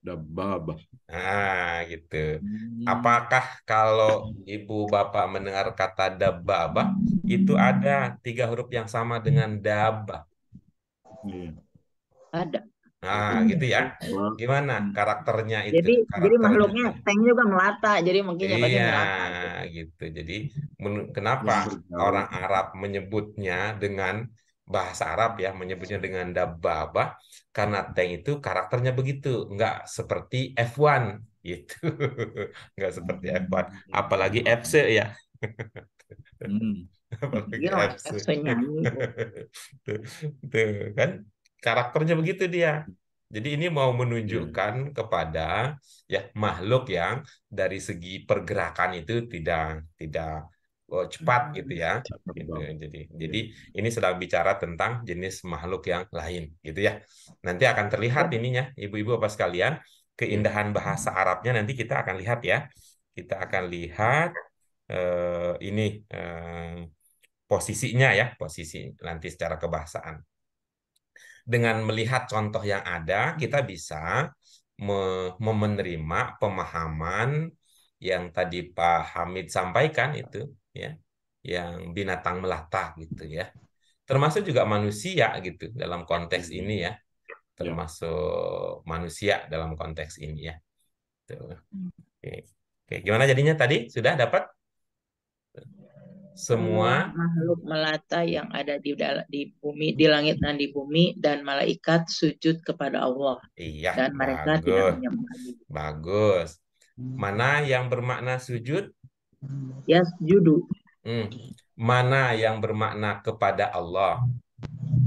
dabah. Nah, gitu. Hmm. Apakah kalau ibu bapak mendengar kata dabbabah itu ada 3 huruf yang sama dengan dabbah? Iya. ada. Nah, gitu ya. Dabah. Gimana Hmm. karakternya itu? Jadi Karakternya makhluknya tuh. tank juga melata, jadi mungkin ya pasti Iya, melata gitu. gitu. Jadi, kenapa Yang berjauh. orang Arab menyebutnya dengan bahasa Arab ya, menyebutnya dengan dababah, karena tank itu karakternya begitu, nggak seperti F1 gitu, nggak seperti F1, apalagi FC ya, Hmm. apalagi Iya, FC. FC nyanyi. Tuh, tuh, kan karakternya begitu dia. Jadi ini mau Iya. menunjukkan kepada ya makhluk yang dari segi pergerakan itu tidak cepat gitu ya. Tak Gitu. terbang. Jadi Iya. ini sedang bicara tentang jenis makhluk yang lain gitu ya. Nanti akan terlihat Ya, ininya ibu-ibu apa sekalian Iya. keindahan bahasa Arabnya nanti kita akan lihat ya. Kita akan lihat ini posisinya ya, posisi nanti secara kebahasaan. Dengan melihat contoh yang ada, kita bisa menerima pemahaman yang tadi Pak Hamid sampaikan itu, ya, yang binatang melata gitu ya. Termasuk juga manusia gitu dalam konteks ini ya, Ya. termasuk manusia dalam konteks ini ya. Tuh. Oke. Oke, gimana jadinya tadi? Sudah dapat semua semua? makhluk melata yang ada di bumi, di langit dan di bumi, dan malaikat sujud kepada Allah, Iya, dan mereka tidak bagus. menyembah. Bagus. Mana yang bermakna sujud? Yasjudu Hmm. Mana yang bermakna kepada Allah?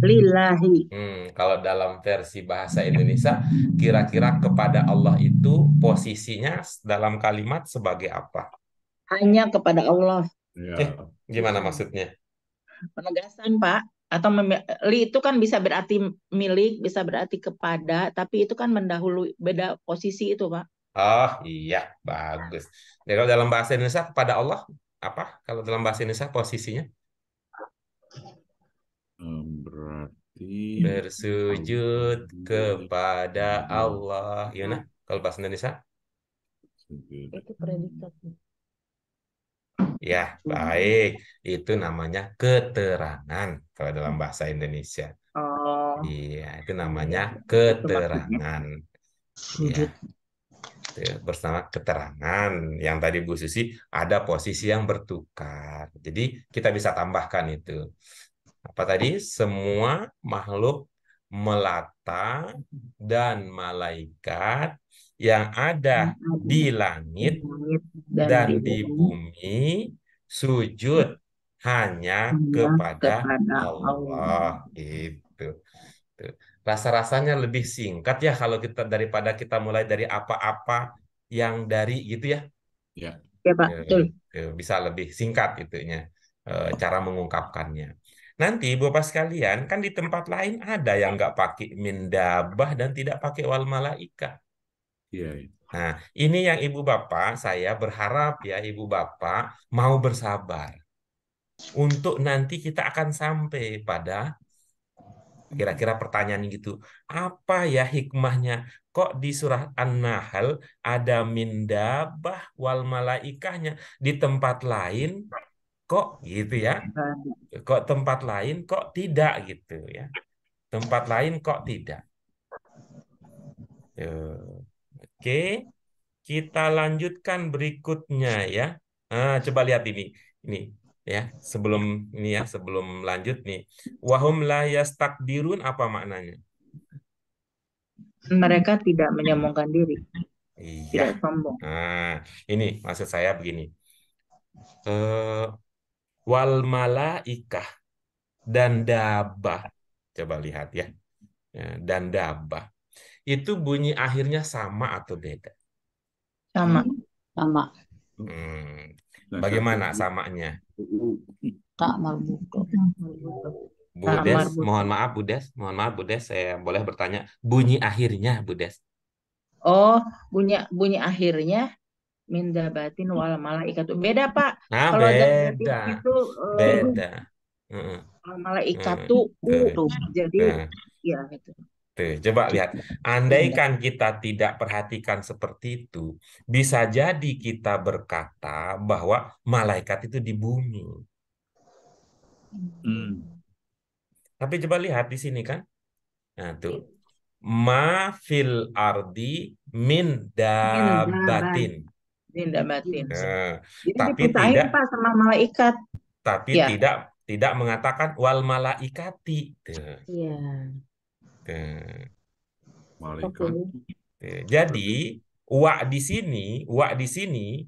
lillahi, Kalau dalam versi bahasa Indonesia, kira-kira kepada Allah itu posisinya dalam kalimat sebagai apa? hanya kepada Allah. Eh, Ya. gimana maksudnya? Penegasan, Pak. Atau li itu kan bisa berarti milik, bisa berarti kepada, tapi itu kan mendahului, beda posisi itu, Pak. Oh iya, bagus. Jadi kalau dalam bahasa Indonesia kepada Allah apa? Kalau dalam bahasa Indonesia posisinya Berarti bersujud kepada Allah. Gimana? Kalau bahasa Indonesia? Itu predikat. Ya, baik. Itu namanya keterangan kalau dalam bahasa Indonesia. Oh, Iya, itu ya, namanya itu maksudnya. keterangan. Iya, Sujud. itu bersama keterangan. Yang tadi Bu Susi ada posisi yang bertukar. Jadi kita bisa tambahkan itu. Apa tadi? Semua makhluk melata dan malaikat yang ada Yang di ada di langit langit dan dan di di bumi bumi sujud hanya hanya kepada kepada Allah. Allah. Itu. Tuh. Rasa-rasanya lebih singkat ya kalau kita daripada kita mulai dari apa-apa yang dari gitu ya. ya. Ya, Pak, betul. Bisa lebih singkat itunya cara mengungkapkannya. Nanti Bapak sekalian kan di tempat lain ada yang nggak pakai mindabah dan tidak pakai wal malaika. Iya. Nah, ini yang Ibu Bapak saya berharap ya Ibu Bapak mau bersabar untuk nanti kita akan sampai pada kira-kira pertanyaan gitu. Apa ya hikmahnya? Kok di surah An-Nahl ada mindabah wal malaikahnya di tempat lain kok gitu ya? Kok tempat lain kok tidak gitu ya? Tempat lain kok tidak? Tuh. Oke, kita lanjutkan berikutnya ya. Coba lihat ini ya. Sebelum ini ya, sebelum lanjut nih. Wahum la yastakbirun apa maknanya? Mereka tidak menyombongkan diri, Iya. tidak sombong. Ini maksud saya begini. Eh, wal malaikah dan dabah. Coba lihat ya. Dan dabah. Itu bunyi akhirnya sama atau beda? Sama. Sama. Nah, Bagaimana satu samanya? Tak marbuto. Budes, Marbuto. mohon maaf Budes, saya boleh bertanya, bunyi akhirnya Budes. Oh, bunyi akhirnya min dabatin wal malaikatu. Beda, Pak. Kalau dabatin Beda, itu beda. Heeh, wal heeh. malaikatu Tuh, jadi tuh, ya itu. tuh. Coba lihat, andaikan kita tidak perhatikan seperti itu, bisa jadi kita berkata bahwa malaikat itu di bumi. Tapi coba lihat di sini kan, nah tuh, ma fil ardi min Min dabat. dabatin. Min dabatin. Jadi Tapi dipisahin, tidak Pak, sama malaikat. tapi Ya. tidak mengatakan wal malaikati. Tuh, Iya. tuh, malaikat. tuh. Jadi wa di sini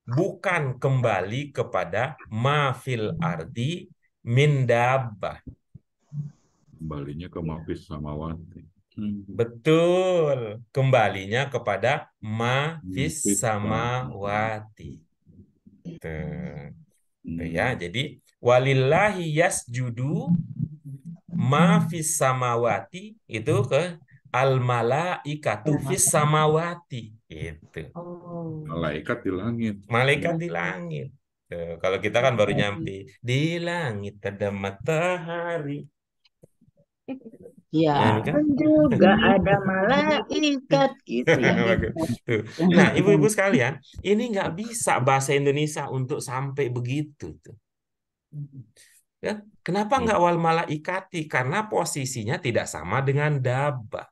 bukan kembali kepada ma fil ardi min dabbah. Kembalinya ke mafis samawati. Betul, kembalinya kepada ma fis Mafis samawati. Tuh. Tuh ya, Hmm. jadi walillahi yasjudu ma fis samawati itu ke al malaikatu fis samawati itu. Oh. Malaikat di langit. Malaikat di langit. Tuh, kalau kita kan baru nyampe di langit ada matahari. Iya. Ya, ini kan? Dan juga ada malaikat gitu ya. Bagus. Tuh. Nah, ibu-ibu sekalian, ini nggak bisa bahasa Indonesia untuk sampai begitu tuh. Ya, kenapa nggak wal malaikati? Karena posisinya tidak sama dengan dabah.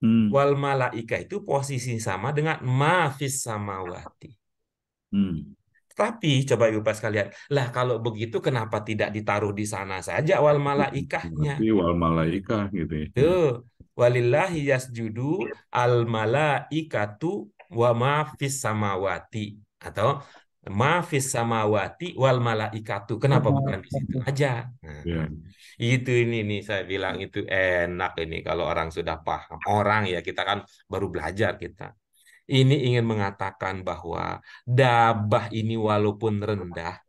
Wal malaika itu posisi sama dengan mafis samawati. Tapi coba ibu pas sekalian, lah kalau begitu kenapa tidak ditaruh di sana saja wal malaikahnya? Tapi wal malaikah gitu ya. Tuh, walillahi yasjudu al malaikatu wa ma fis samawati atau ma fis samawati wal malaikatu. Kenapa bukan di situ aja? Nah, Ya. itu ini nih saya bilang itu enak ini kalau orang sudah paham. Orang ya kita kan baru belajar kita. Ini ingin mengatakan bahwa dabah ini walaupun rendah,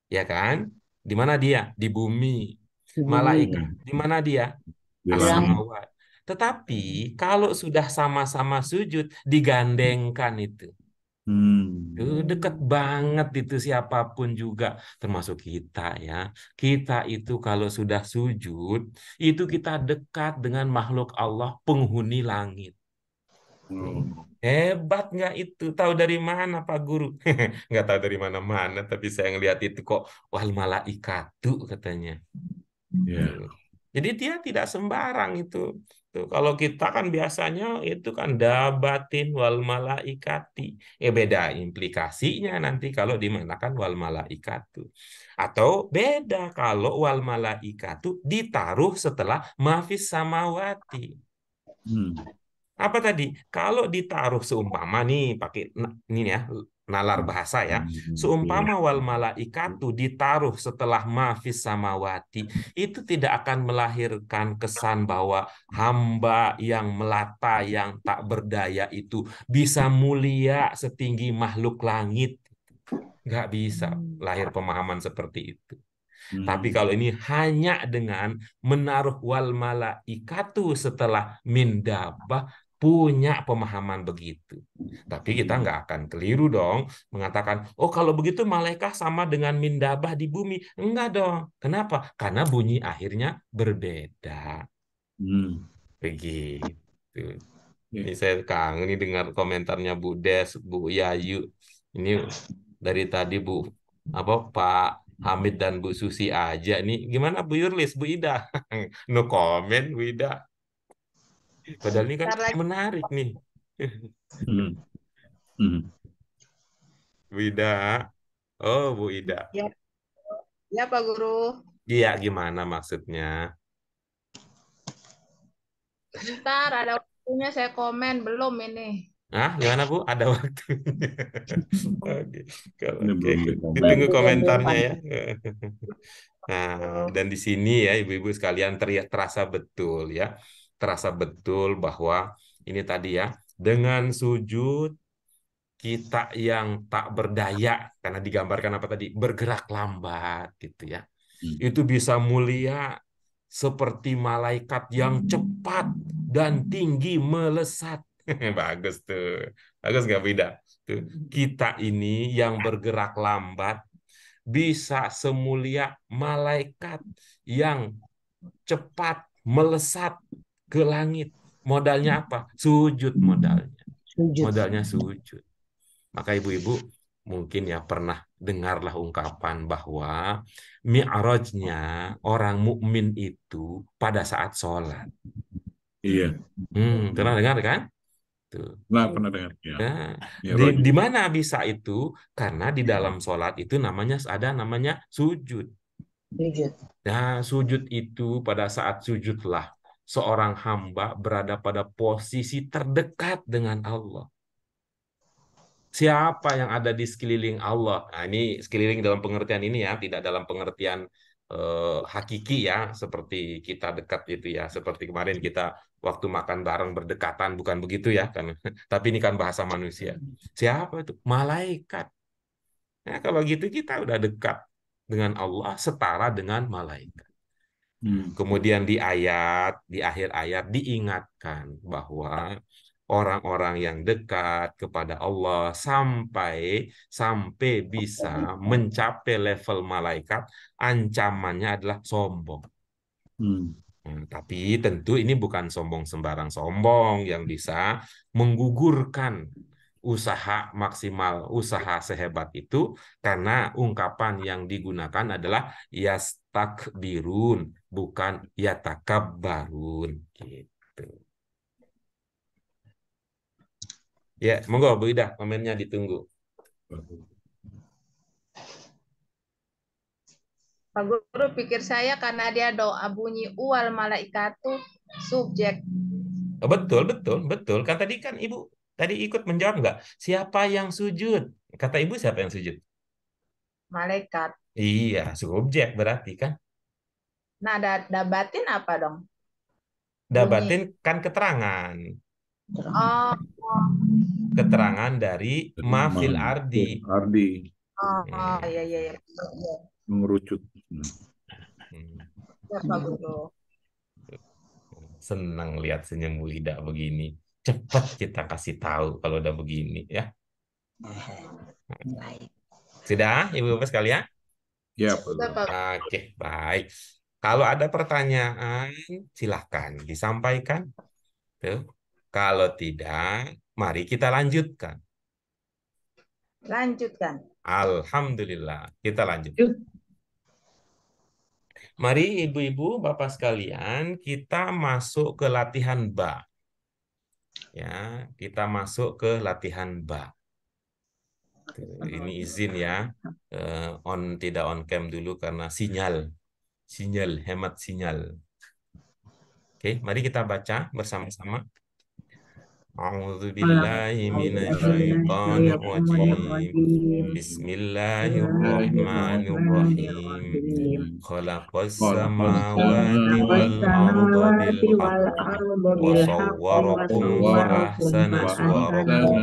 ya kan? Di mana dia? Di bumi. Malaikat, di mana dia? Di langit. As-samawat. Tetapi kalau sudah sama-sama sujud, digandengkan itu. Dekat banget itu siapapun juga, termasuk kita ya. Kita itu kalau sudah sujud, itu kita dekat dengan makhluk Allah penghuni langit. Hebat nggak itu? Tahu dari mana Pak Guru? Nggak tahu dari mana-mana, tapi saya ngelihat itu kok wal malaikatu katanya. Ya. Jadi dia tidak sembarang itu. Tuh, kalau kita kan biasanya itu kan dabatin wal malaikati. Beda implikasinya nanti kalau dimanakan wal malaikatu. Atau beda kalau wal malaikatu ditaruh setelah mafis samawati. Apa tadi? Kalau ditaruh seumpama nih pakai ini ya nalar bahasa ya. Seumpama wal malaikatu ditaruh setelah mafis samawati, itu tidak akan melahirkan kesan bahwa hamba yang melata yang tak berdaya itu bisa mulia setinggi makhluk langit. Nggak bisa lahir pemahaman seperti itu. Tapi kalau ini hanya dengan menaruh wal malaikatu setelah mindabah punya pemahaman begitu. Tapi kita nggak akan keliru dong mengatakan, oh kalau begitu malaikat sama dengan mindabah di bumi. Enggak dong. Kenapa? Karena bunyi akhirnya berbeda. Begitu. Ini saya kangen nih dengar komentarnya Bu Des, Bu Yayu. Ini dari tadi Bu Pak Hamid dan Bu Susi aja nih. Gimana Bu Yurlis, Bu Ida? No comment, Bu Ida. Padahal ini kan Bentar lagi. menarik nih. Hmm. Bu Ida. Oh, Bu Ida. Ya, ya Pak Guru. Iya, gimana maksudnya? Bentar, ada waktunya saya komen. Belum ini. Ah, gimana Bu? Ada waktunya. Oke, Ini oke. belum dikomen. Ditunggu Belum komentarnya ya. panen. Nah, dan di sini ya ibu-ibu sekalian terasa betul ya. Terasa betul bahwa ini tadi ya, dengan sujud kita yang tak berdaya karena digambarkan apa tadi? Bergerak lambat gitu ya. Hmm. Itu bisa mulia seperti malaikat yang cepat dan tinggi melesat. Bagus tuh. Bagus nggak beda? Tuh. Kita ini yang bergerak lambat bisa semulia malaikat yang cepat melesat ke langit. Modalnya apa? Sujud modalnya. Sujud. Modalnya sujud. Maka ibu-ibu mungkin ya pernah dengarlah ungkapan bahwa mi'rajnya orang mukmin itu pada saat sholat. Iya. Pernah dengar kan? Tuh. Nah, pernah dengar. Ya. Nah, Mi'raj. di mana bisa itu? Karena di dalam sholat itu namanya sujud. Sujud. Nah, sujud itu pada saat sujudlah seorang hamba berada pada posisi terdekat dengan Allah. Siapa yang ada di sekeliling Allah? Nah, ini sekeliling dalam pengertian ini ya, tidak dalam pengertian hakiki ya, seperti kita dekat itu ya, seperti kemarin kita waktu makan bareng berdekatan, bukan begitu ya, kan? Tapi ini kan bahasa manusia. Siapa itu? Malaikat. Nah, kalau gitu kita udah dekat dengan Allah, setara dengan malaikat. Kemudian di akhir ayat diingatkan bahwa orang-orang yang dekat kepada Allah sampai bisa mencapai level malaikat, ancamannya adalah sombong. Tapi tentu ini bukan sombong sembarang sombong yang bisa menggugurkan usaha maksimal, usaha sehebat itu, karena ungkapan yang digunakan adalah yastakbirun, bukan yatakabbarun. Gitu. Ya, monggo Bu Ida, komennya ditunggu. Pak Guru pikir saya karena dia doa bunyi wal malaikatu subjek. Oh, betul. Kan Ibu tadi ikut menjawab nggak? Siapa yang sujud? Kata Ibu siapa yang sujud? Malaikat. Iya, subjek berarti kan. Nah, dabatin apa dong? Dabatin kan keterangan. Oh, Keterangan dari mafil ardi. iya. Mengerucut. Ya, Pak Guru. Senang lihat senyum Bu Ida begini. Cepat kita kasih tahu kalau udah begini ya. Sudah, Ibu-ibu sekalian? Ya, Sudah, Pak. Oke, baik. Kalau ada pertanyaan, silahkan disampaikan. Tuh. Kalau tidak, mari kita lanjutkan. Lanjutkan. Alhamdulillah, kita lanjut. Mari ibu-ibu, bapak sekalian, kita masuk ke latihan ba. Ya, kita masuk ke latihan ba. Ini izin ya, tidak on cam dulu karena sinyal, hemat sinyal. Oke, mari kita baca bersama-sama. A'udzubillahi minasyaitonirrajim. Bismillahirrahmanirrahim. Khalaqas samawati wal arda bil haqq wa sawwarakum fa ahsana suwarakum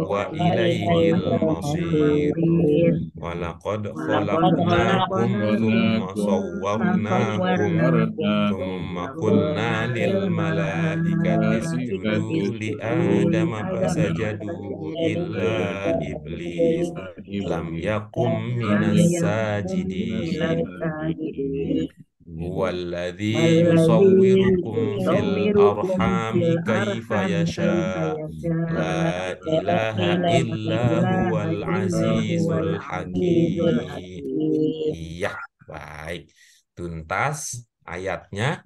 wa ilaihil masir. Wa laqad khalaqnakum thumma sawwarnakum thumma qulna lil malaikati isjudu li Adam fasajadu illa iblis lam yakum minas sajidin. Huwallazi yusawwirukum fil arhami kaifa yasha. La ilaha illa huwal azizul hakim. Iya, baik. Tuntas ayatnya.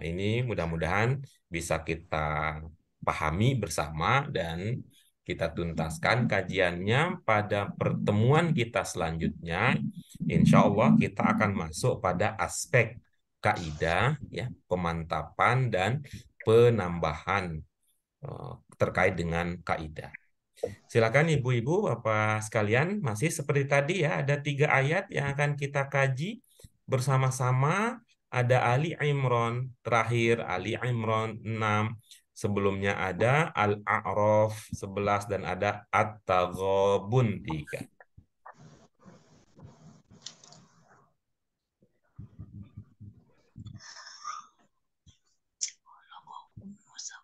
Ini mudah-mudahan bisa kita pahami bersama dan kita tuntaskan kajiannya pada pertemuan kita selanjutnya. Insya Allah kita akan masuk pada aspek kaidah, ya, pemantapan dan penambahan terkait dengan kaidah. Silakan ibu-ibu, bapak sekalian, masih seperti tadi ya, ada 3 ayat yang akan kita kaji bersama-sama. Ada Ali Imran, terakhir Ali Imran 6, sebelumnya ada Al-A'raf 11, dan ada At-Taghabun 3.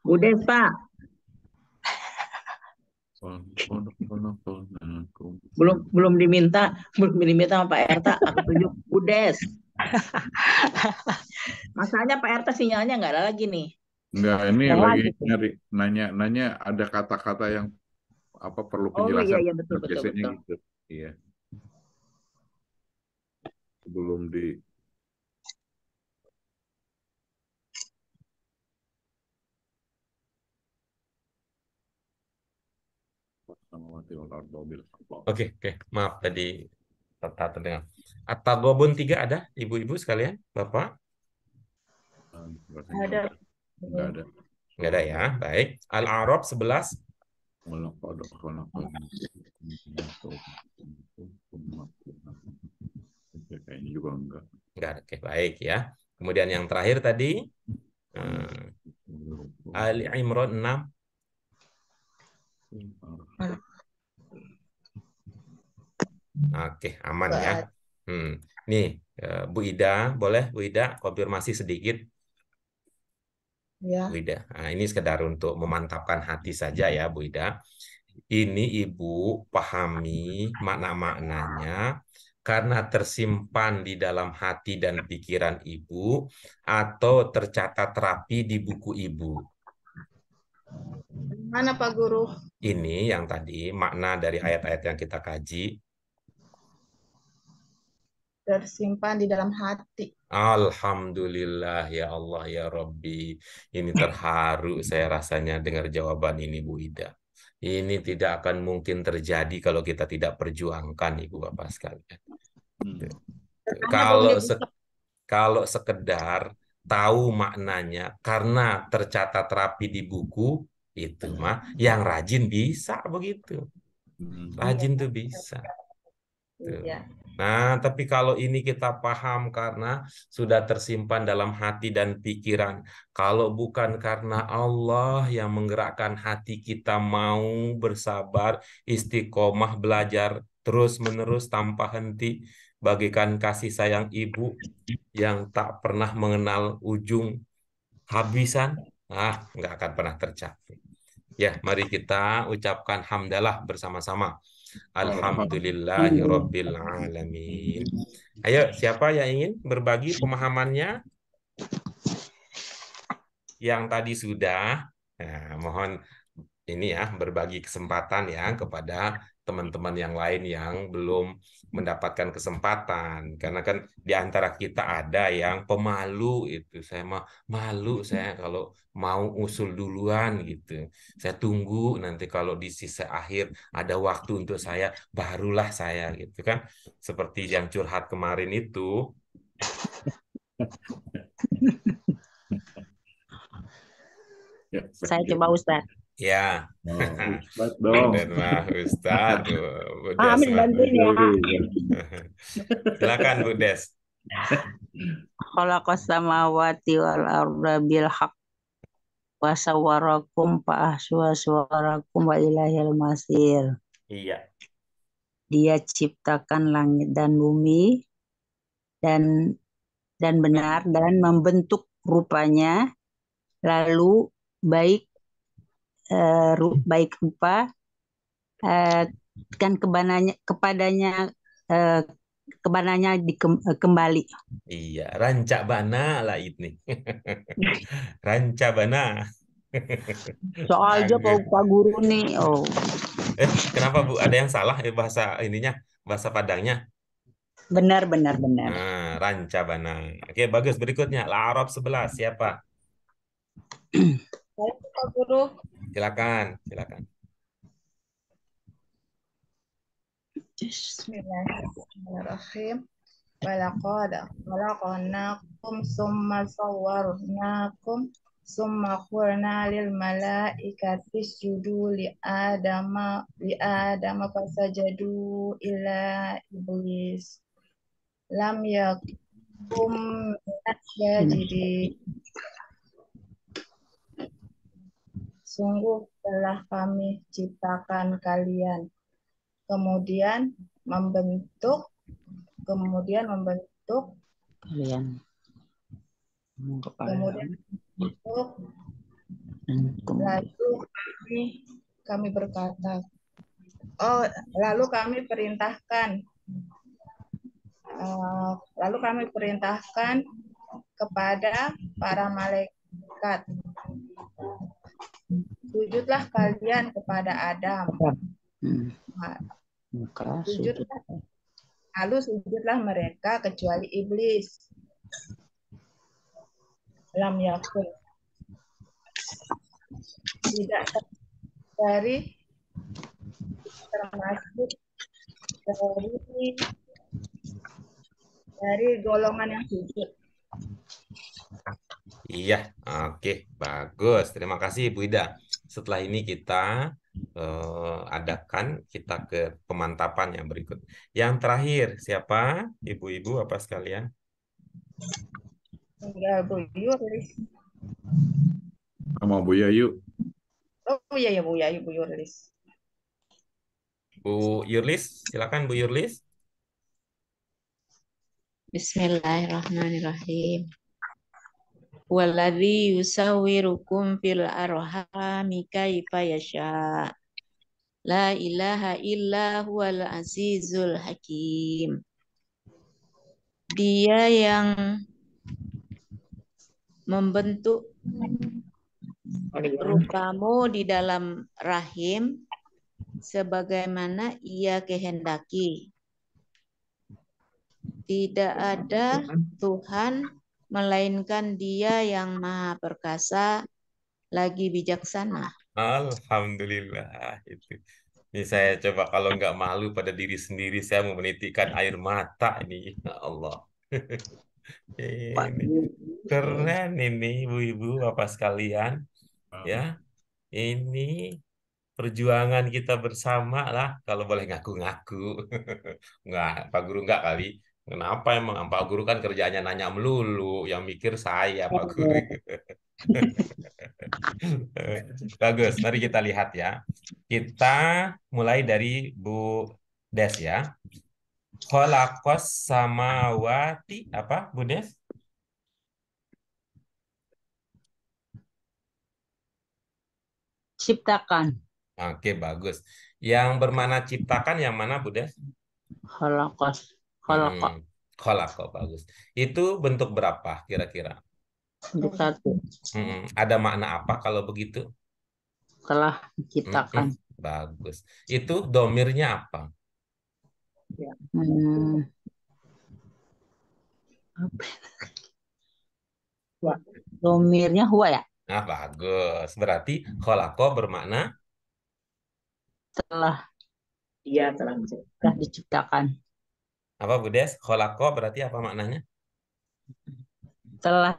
Udah, Pak. Belum diminta sama Pak Erta, aku tunjuk Udes. Masalahnya Pak Erta sinyalnya nggak ada lagi nih. Enggak, ini Yang lagi lagi tuh. nyari nanya ada kata-kata yang apa perlu Oh penjelasan. iya betul. Biasanya gitu. Iya. Sebelum di Oke, maaf tadi tak terdengar. At-Taghabun 3 ada, ibu-ibu sekalian, bapak? Ada. Enggak ada. Nggak ada ya, baik. Al-A'raf 11. Kayaknya juga enggak. Enggak ada, oke, baik ya. Kemudian yang terakhir tadi, Ali Imran 6. Oke, aman ya. Nih, Bu Ida, boleh Bu Ida konfirmasi sedikit? Ya. Bu Ida, nah, ini sekedar untuk memantapkan hati saja ya Bu Ida. Ini Ibu pahami makna-maknanya karena tersimpan di dalam hati dan pikiran Ibu atau tercatat rapi di buku Ibu? Mana Pak Guru? Ini yang tadi makna dari ayat-ayat yang kita kaji. Tersimpan di dalam hati. Alhamdulillah ya Allah ya Rabbi. Ini terharu saya rasanya dengar jawaban ini Bu Ida. Ini tidak akan mungkin terjadi kalau kita tidak perjuangkan, Ibu Bapak sekalian. Kalau sekedar tahu maknanya karena tercatat rapi di buku, itu mah yang rajin bisa begitu. Rajin tuh bisa. Tuh. Iya. Nah, tapi kalau ini kita paham karena sudah tersimpan dalam hati dan pikiran. Kalau bukan karena Allah yang menggerakkan hati kita mau bersabar, istiqomah belajar terus-menerus tanpa henti, bagikan kasih sayang ibu yang tak pernah mengenal ujung habisan, nggak akan pernah tercapai. Ya, mari kita ucapkan hamdalah bersama-sama. Alhamdulillahirabbil alamin. Ayo, siapa yang ingin berbagi pemahamannya? Yang tadi sudah, mohon ini ya, berbagi kesempatan ya kepada teman-teman yang lain yang belum mendapatkan kesempatan. Karena kan di antara kita ada yang pemalu itu. Saya malu saya kalau mau usul duluan gitu. Saya tunggu nanti kalau di sisa akhir ada waktu untuk saya, barulah saya gitu kan. Seperti yang curhat kemarin itu. Ya, saya coba Ustaz. Ya. Ustaz dong. Ustaz. Amin bantuin ya. Silakan Bu Des. Khalaqas samawati wal arda bil haqq wa sawwarakum fa ahsana suwarakum wa ilaihil masir. Iya. Dia ciptakan langit dan bumi dan benar dan membentuk rupanya, lalu baik rupa dan kepadanya kembali. Iya, rancak bana lah ini. Rancak bana. Soalnya Pak Guru nih. Oh. Kenapa Bu? Ada yang salah bahasa ininya, bahasa Padangnya? Benar. Nah, rancak bana. Oke, bagus. Berikutnya, Al-A'raf 11. Siapa? Pak Guru. Silakan. Bismillahirrahmanirrahim. Walaqad khalaqnakum summa sawwarnakum summa qulna lil malaikati isjudu li adama fasajadu illa iblis lam yakum minasy-sajidin. Sungguh telah kami ciptakan kalian, kemudian membentuk kalian kemudian membentuk lalu kami berkata, lalu kami perintahkan kepada para malaikat, sujudlah kalian kepada Adam. Lalu sujudlah mereka kecuali iblis. Lam yakun, tidak termasuk dari golongan yang sujud. Iya, oke, bagus. Terima kasih Bu Ida. Setelah ini kita adakan kita ke pemantapan yang berikut. Yang terakhir, siapa? Ibu-ibu apa sekalian? Tinggal Bu Yurlis. Sama Bu Yayu. Oh iya ya Bu Yayu, Bu Yurlis. Bu Yurlis, silakan Bu Yurlis. Bismillahirrahmanirrahim. Walladzi yusawwirukum fil arhami kaifa yasha. La ilaha illa huwal azizul hakim. Dia yang membentuk rupamu di dalam rahim sebagaimana ia kehendaki. Tidak ada Tuhan melainkan Dia yang Maha Perkasa lagi bijaksana. Alhamdulillah itu. Ini saya coba kalau nggak malu pada diri sendiri, saya mau menitikkan air mata ini. Ya Allah. Ini keren ini ibu-ibu bapak sekalian. Ya, ini perjuangan kita bersama lah. Kalau boleh ngaku-ngaku. Nggak, Pak Guru nggak kali. Kenapa emang Pak Guru kan kerjanya nanya melulu, yang mikir saya Pak Guru. Bagus, mari kita lihat ya. Kita mulai dari Bu Des ya. Khalaqas samawati apa Bu Des? Ciptakan. Oke, bagus. Yang bermakna ciptakan yang mana Bu Des? Khalaqas. Khalaqa, bagus. Itu bentuk berapa kira-kira? Untuk satu. Ada makna apa kalau begitu? Telah diciptakan. Bagus. Itu domirnya apa? Domirnya huwa ya? Nah, bagus. Berarti khalaqa bermakna? Telah diciptakan. Apa Bu Des? Khalaqa berarti apa maknanya? Telah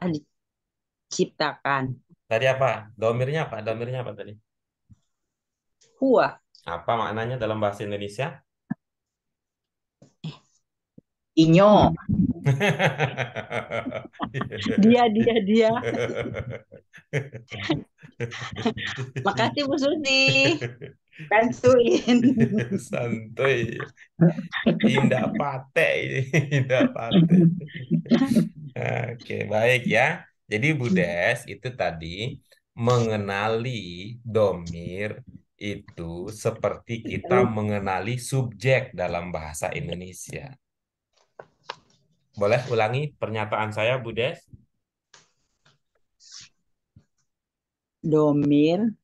diciptakan. Tadi apa? Domirnya apa? Domirnya apa tadi? Huwa. Apa maknanya dalam bahasa Indonesia? Inyo. Dia. Makasih Bu Susi. Bantuin. Santuy. Indah pate ini. Indah pate. Oke, baik ya. Jadi Bu Des itu tadi mengenali domir itu seperti kita mengenali subjek dalam bahasa Indonesia. Boleh ulangi pernyataan saya, Bu Des? Domir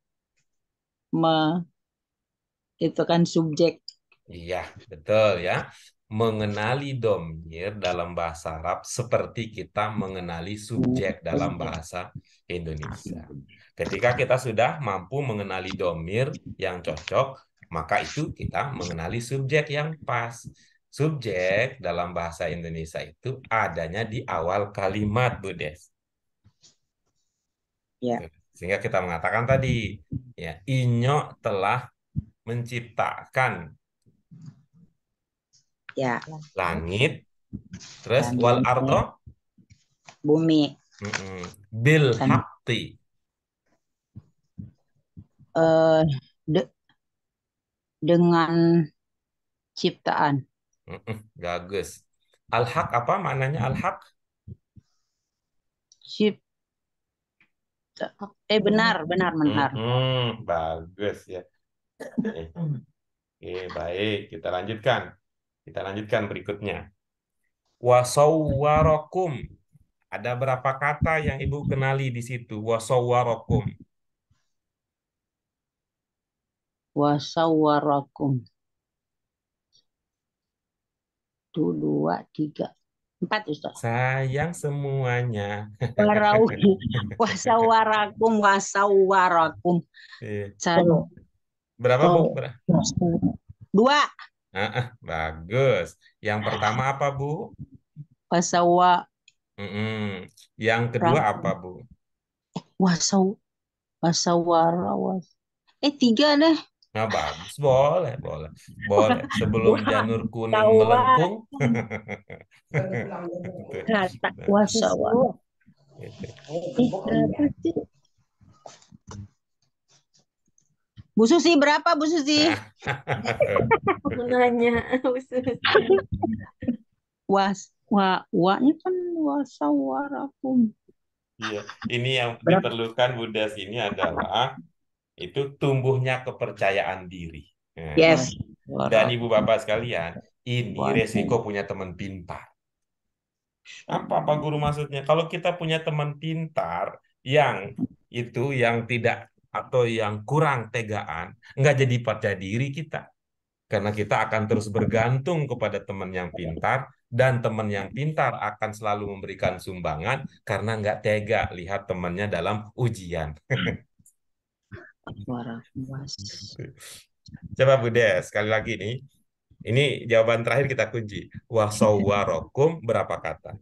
itu kan subjek. Iya, betul ya. Mengenali domir dalam bahasa Arab seperti kita mengenali subjek dalam bahasa Indonesia. Ketika kita sudah mampu mengenali domir yang cocok, Maka itu kita mengenali subjek yang pas. Subjek dalam bahasa Indonesia itu adanya di awal kalimat, Bu Des. Ya, Sehingga kita mengatakan tadi, ya, Inyo telah menciptakan ya. langit, terus Dan wal ini ardo bumi. bil Dan hakti. eh, de- dengan ciptaan. Bagus. Al-haq apa maknanya al-haq? Cip benar, benar, benar. Bagus ya. Oke, baik. Kita lanjutkan. Kita lanjutkan berikutnya. Wasawwarakum. Ada berapa kata yang Ibu kenali di situ? Wasawwarakum. Wasawwarakum. 1, 2, 3, 4, Ustaz. Sayang semuanya. Wasawwarakum, wasawwarakum. Iya. Satu, Berapa, Bu? 2. Bagus. Yang pertama apa, Bu? Wasawwarakum. Yang kedua apa, Bu? Wasawwarawas. 3 deh. Nah, bagus. Boleh, boleh. Boleh. Sebelum janur kuning Wasawwa. melengkung. Kata wasawwa. Bu Susi berapa, Bu Susi? Aku nanya. Wa-nya kan wasawwarakum. Iya, ini yang diperlukan Buddha sini adalah itu tumbuhnya kepercayaan diri. Nah, Yes. dan Ibu Bapak sekalian, ini resiko punya teman pintar. Apa Pak Guru maksudnya? Kalau kita punya teman pintar yang itu yang tidak atau yang kurang tegaan, nggak jadi percaya diri kita. Karena kita akan terus bergantung kepada teman yang pintar, dan teman yang pintar akan selalu memberikan sumbangan karena nggak tega lihat temannya dalam ujian. Coba Bu Des, sekali lagi nih. Ini jawaban terakhir kita kunci. Wasawwarakum berapa kata?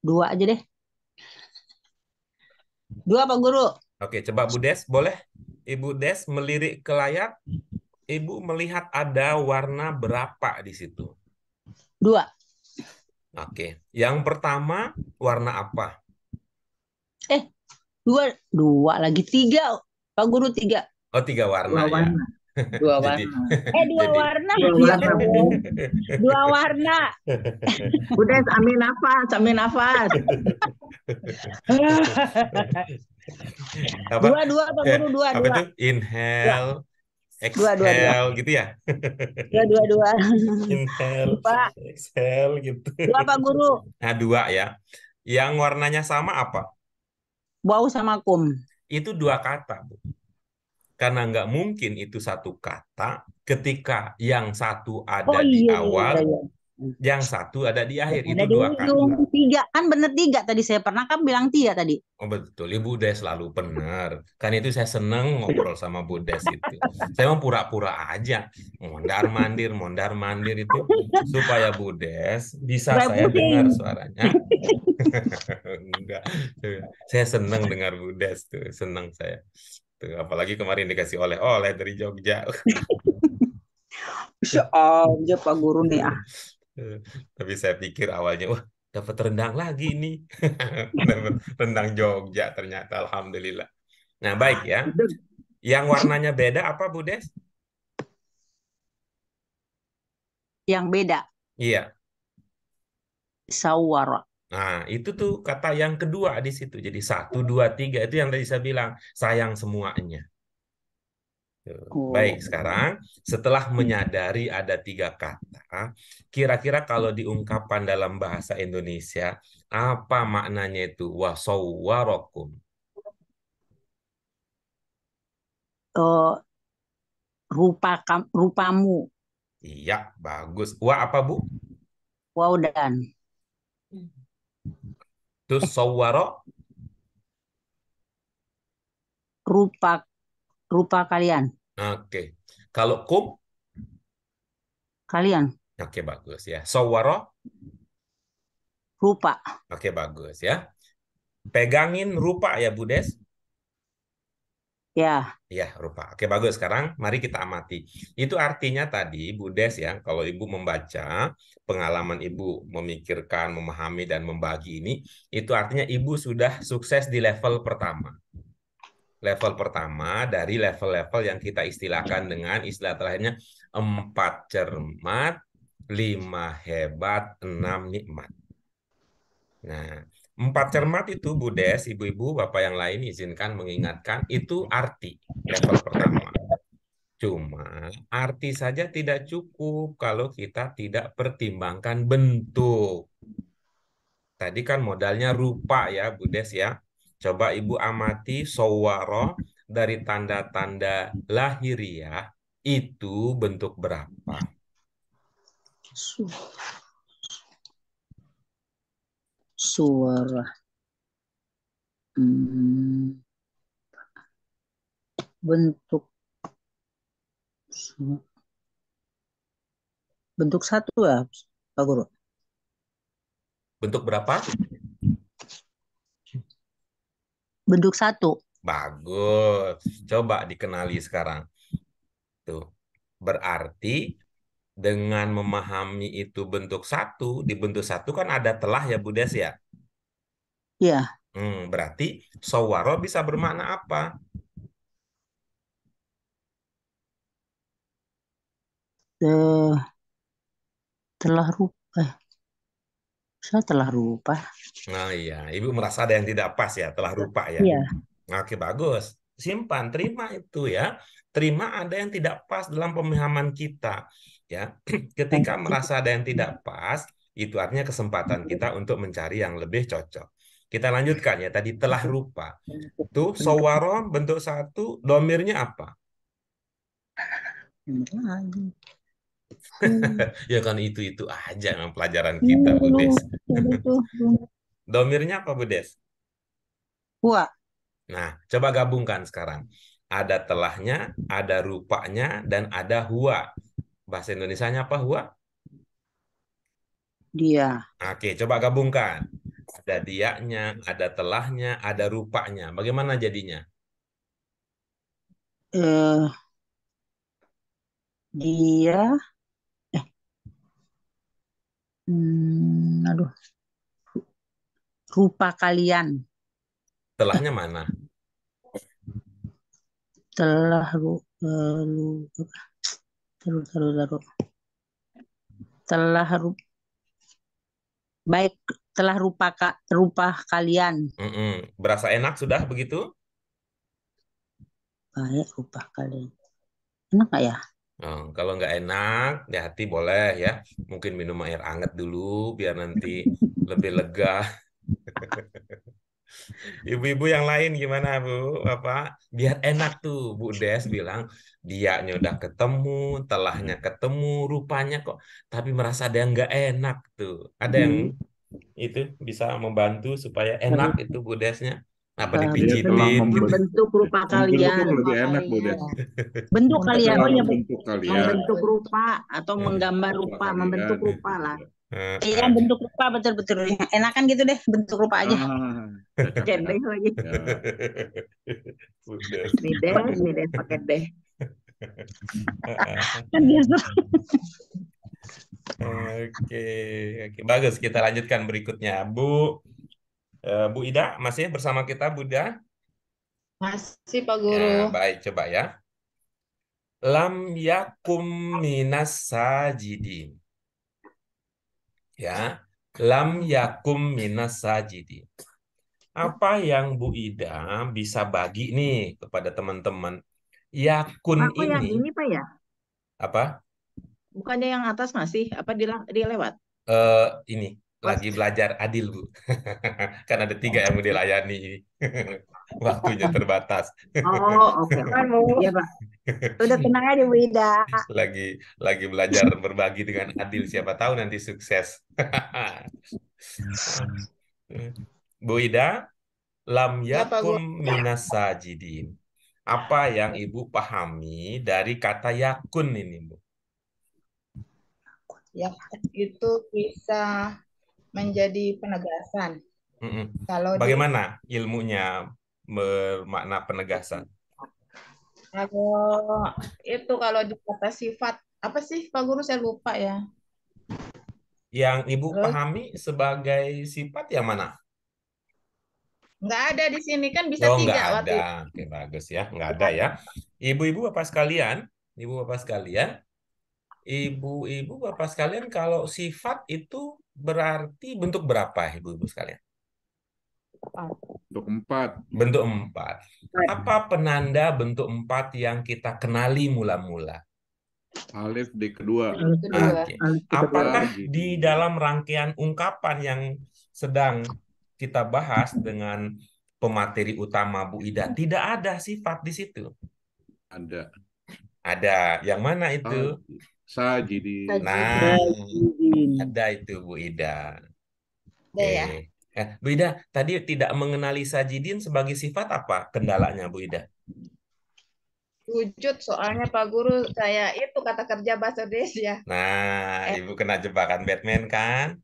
2 aja deh. 2 Pak Guru. Oke, coba Bu Des, boleh? Ibu Des melirik ke layar. Ibu melihat ada warna berapa di situ? 2. Oke, yang pertama warna apa? 2 lagi 3. Pak Guru 3. Oh, 3 warna ya. 2 Jadi, warna. 2 jadi warna. 2 warna, Bu. 2 warna. Udah ambil nafas, ambil nafas. apa? 2 Pak Guru, 2. Apa itu? Inhale, exhale gitu ya? 2. Inhale, Pak. exhale gitu. 2 Pak Guru. Nah, 2 ya. Yang warnanya sama apa? Wau sama kum. Itu 2 kata, Bu. Karena nggak mungkin itu 1 kata ketika yang satu ada di awal, yang satu ada di akhir. Itu 2 kata. 3 kan bener 3 tadi saya pernah kan bilang 3 tadi. Oh betul, Ibu Des selalu benar. Kan itu saya seneng ngobrol sama Bu Des itu. Saya mau pura-pura aja, mondar-mandir itu supaya Bu Des bisa saya dengar suaranya. Enggak, saya seneng dengar Bu Des tuh, seneng saya. Tuh, apalagi kemarin dikasih oleh-oleh dari Jogja. Aja Pak Guru nih ah. Tapi saya pikir awalnya, wah dapat rendang lagi nih. Dapat rendang Jogja ternyata, alhamdulillah. Nah, baik ya. Yang warnanya beda apa, Bu Des? Yang beda. Iya. Sawara. Nah, itu tuh kata yang kedua di situ. Jadi 1, 2, 3 itu yang tadi saya bilang, sayang semuanya. Baik, sekarang setelah menyadari ada 3 kata, kira-kira kalau diungkapkan dalam bahasa Indonesia, apa maknanya itu? Wasawwarakum. Rupamu. Iya, bagus. Wa apa, Bu? Wow dan. Terus sawwara, rupa kalian. oke. Kalau kum, Kalian. oke bagus ya. Sawwara, Rupa. oke bagus ya. Pegangin rupa ya Bu Des. Ya. Ya, rupa. Oke, bagus. Sekarang mari kita amati. Itu artinya tadi, Bu Des ya, kalau Ibu membaca, pengalaman Ibu memikirkan, memahami, dan membagi ini, itu artinya Ibu sudah sukses di level pertama. Level pertama dari level-level yang kita istilahkan dengan istilah terakhirnya 4 cermat, 5 hebat, 6 nikmat. Nah, 4 cermat itu Bu Des, Ibu-ibu, Bapak yang lain izinkan mengingatkan, itu arti level pertama. Cuma arti saja tidak cukup kalau kita tidak pertimbangkan bentuk. Tadi kan modalnya rupa ya Bu Des ya. Coba Ibu amati sawwara dari tanda-tanda lahiriah itu bentuk berapa? Su- Suara. Bentuk. Bentuk satu ya, Pak Guru. Bentuk berapa? Bentuk satu. Bagus. Coba dikenali sekarang. Tuh. Berarti dengan memahami itu bentuk satu, di bentuk satu kan ada telah ya Bu Des ya? Ya. Berarti sawwara bisa bermakna apa? Telah rupa. Saya telah rupa. Nah iya, Ibu merasa ada yang tidak pas ya, telah rupa ya. Iya. Oke, bagus. Simpan, terima itu ya. Terima ada yang tidak pas dalam pemahaman kita. Ya, ketika merasa ada yang tidak pas, itu artinya kesempatan kita untuk mencari yang lebih cocok. Kita lanjutkan ya, tadi telah rupa. Tuh, sawwara bentuk satu, domirnya apa? Ya kan itu aja memang pelajaran kita, Bu Des. Domirnya apa, Bu Des? Huwa. Nah, coba gabungkan sekarang. Ada telahnya, ada rupanya, dan ada huwa. Bahasa Indonesianya apa huwa? Dia. Oke, coba gabungkan. Ada dianya, ada telahnya, ada rupanya. Bagaimana jadinya? Dia. Aduh. Rupa kalian. Telahnya mana? Telah baik, telah rupa kalian. Berasa enak sudah begitu? Baik, rupa kalian. Enak nggak ya? Kalau nggak enak, di hati boleh ya. Mungkin minum air hangat dulu biar nanti lebih lega. Ibu-ibu yang lain gimana Bu? Bapak? Biar enak tuh Bu Des bilang dianya udah ketemu, telahnya ketemu, rupanya kok tapi merasa ada yang nggak enak tuh. Ada yang itu bisa membantu supaya enak itu Bu Desnya. Apa Dia telah dipijitin gitu. Membentuk rupa kalian. Membentuk lebih enak, Bu Des. Bentuk kalian. Telah Oh ya, membentuk kalian. membentuk rupa atau menggambar rupa, membentuk rupa lah. Iya, bentuk rupa betul-betul. Enakan gitu deh, bentuk rupa aja. Gendeng lagi. Nih deh pakai deh. Kan gitu. Oke, bagus. Kita lanjutkan berikutnya, Bu. Bu Ida masih bersama kita, Bu Ida? Masih Pak Guru. Ya, baik, coba ya. Lam yakum minas sajidin. Ya, lam yakum minas sajidin. Apa yang Bu Ida bisa bagi nih kepada teman-teman? Yakun Aku yang ini Pak ya? Apa? Bukannya yang atas masih? Apa dia lewat? Ini lagi belajar adil Bu. Kan ada 3 yang mau dilayani. Waktunya terbatas. Oh, oke. Iya Pak. Udah tenang aja Bu Ida. Lagi belajar berbagi dengan adil. Siapa tahu nanti sukses. Bu Ida, lam Ya, Pak Guru. yakun minas sajidin. Apa yang Ibu pahami dari kata yakun ini, Bu? Ya, itu bisa menjadi penegasan. Kalau di Bagaimana ilmunya bermakna penegasan? kalau di kata sifat apa sih Pak Guru, saya lupa ya. Yang Ibu Terus pahami sebagai sifat yang mana? nggak ada di sini kan bisa Oh, nggak 3 waktu ada. itu. Oke, bagus ya. Nggak ada ya. Ibu-ibu, bapak sekalian, ibu-ibu, bapak sekalian, kalau sifat itu berarti bentuk berapa, ibu-ibu sekalian? Untuk 4. Bentuk 4. Apa penanda bentuk 4 yang kita kenali mula-mula? Alif di kedua. Kedua. Oke. Apakah di Sajidin. dalam rangkaian ungkapan yang sedang kita bahas dengan pemateri utama Bu Ida, tidak ada sifat di situ? Ada. Ada. Yang mana itu? Sajidin. Nah, ada itu Bu Ida. Ada ya. Bu Ida, tadi tidak mengenali sajidin sebagai sifat apa kendalanya Bu Ida? Wujud soalnya Pak Guru, saya itu kata kerja bahasa Indonesia. Nah, Ibu kena jebakan Batman kan?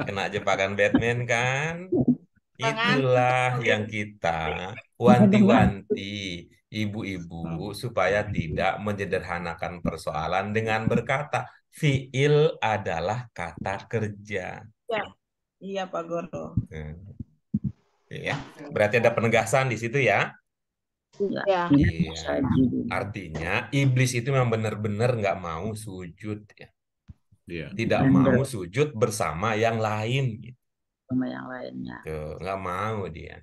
Kena jebakan Batman kan? Itulah yang kita wanti-wanti ibu-ibu supaya tidak menyederhanakan persoalan dengan berkata fiil adalah kata kerja. Ya. Iya Pak Guru. Ya, berarti ada penegasan di situ ya. Ya. Iya. Artinya iblis itu memang benar-benar nggak mau sujud ya. Iya. Tidak mau sujud bersama yang lain gitu. Sama yang lainnya. Tuh, nggak mau dia.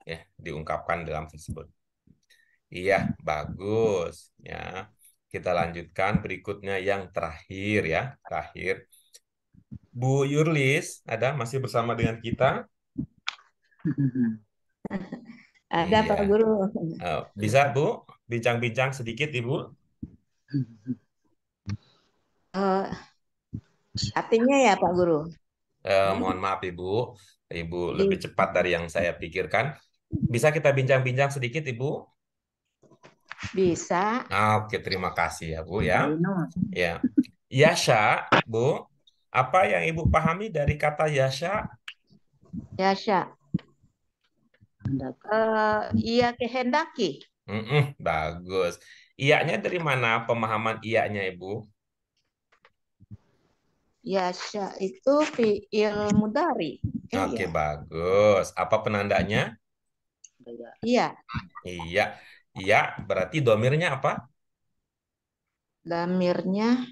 Ya, diungkapkan dalam tersebut. Iya, bagus ya. Kita lanjutkan berikutnya yang terakhir ya, terakhir. Bu Yurlis masih bersama dengan kita? Ada Iya. Pak Guru. Bisa Bu bincang-bincang sedikit Ibu? Artinya ya Pak Guru. Mohon maaf Ibu, Ibu lebih cepat dari yang saya pikirkan. Bisa kita bincang-bincang sedikit Ibu? Bisa. Oke, terima kasih ya Bu ya. Ya, Yasha Bu, apa yang Ibu pahami dari kata Yasha? Yasha. Ia kehendaki. Bagus. Iya-nya dari mana pemahaman iya-nya Ibu? Yasha itu fi'il mudhari. Oke, bagus. Apa penandanya? Iya. Iya. Iya, berarti domirnya apa? Damirnya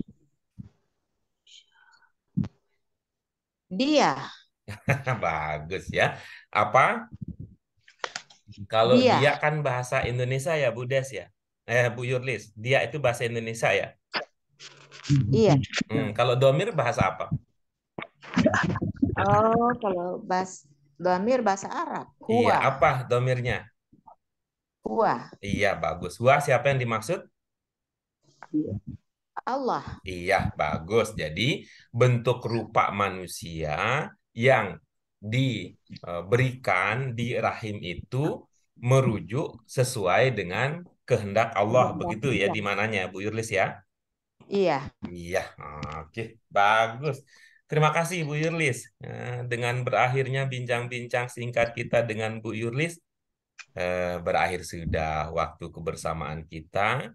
dia. Bagus ya. Apa? Kalau dia kan bahasa Indonesia ya, Bu Des ya? Bu Yurlis, dia itu bahasa Indonesia ya? Iya. Kalau domir bahasa apa? Oh, kalau domir bahasa Arab. Huwa. Iya, apa domirnya? Huwa. Iya, bagus. Huwa siapa yang dimaksud? Allah. Iya, bagus. Jadi bentuk rupa manusia yang diberikan di rahim itu merujuk sesuai dengan kehendak Allah. Begitu ya di mananya, Bu Yurlis ya? Iya. Iya, oke. Bagus. Terima kasih Bu Yurlis. Dengan berakhirnya bincang-bincang singkat kita dengan Bu Yurlis, berakhir sudah waktu kebersamaan kita.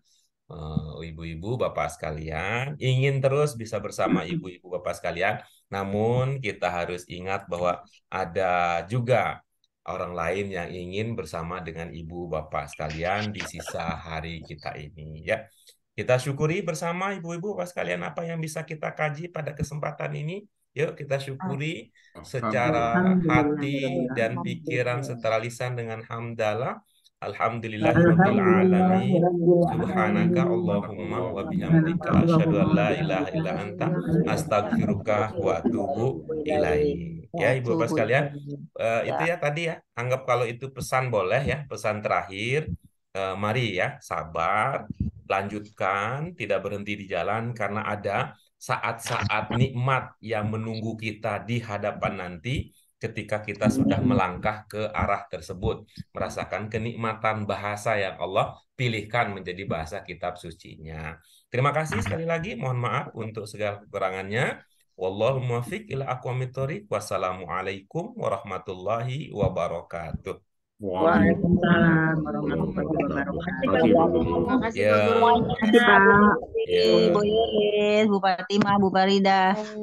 Ibu-ibu, bapak sekalian, ingin terus bisa bersama ibu-ibu, bapak sekalian, namun kita harus ingat bahwa ada juga orang lain yang ingin bersama dengan ibu, bapak sekalian di sisa hari kita ini. Ya, kita syukuri bersama ibu-ibu, bapak sekalian apa yang bisa kita kaji pada kesempatan ini. Yuk kita syukuri secara hati dan pikiran, secara lisan dengan hamdalah. Alhamdulillahirabbil alamin. Subhanaka Allahumma wa bihamdika asyhadu an la ilaha illa anta astaghfiruka wa atubu ilaik. Ya Ibu Bapak sekalian, itu ya tadi ya. Anggap kalau itu pesan boleh ya, pesan terakhir. Mari ya, sabar, lanjutkan, tidak berhenti di jalan karena ada saat-saat nikmat yang menunggu kita di hadapan nanti. ketika kita sudah melangkah ke arah tersebut, merasakan kenikmatan bahasa yang Allah pilihkan menjadi bahasa kitab sucinya. Terima kasih sekali lagi, mohon maaf untuk segala kekurangannya. Wallahu muwaffiq ila aqwamit thoriq. Wassalamualaikum warahmatullahi wabarakatuh. Waalaikumsalam warahmatullahi wabarakatuh. Terima kasih Ya. Pak Guru. Terima kasih Pak. Ya. Bu Iris, Bu Fatimah, Bu Farida.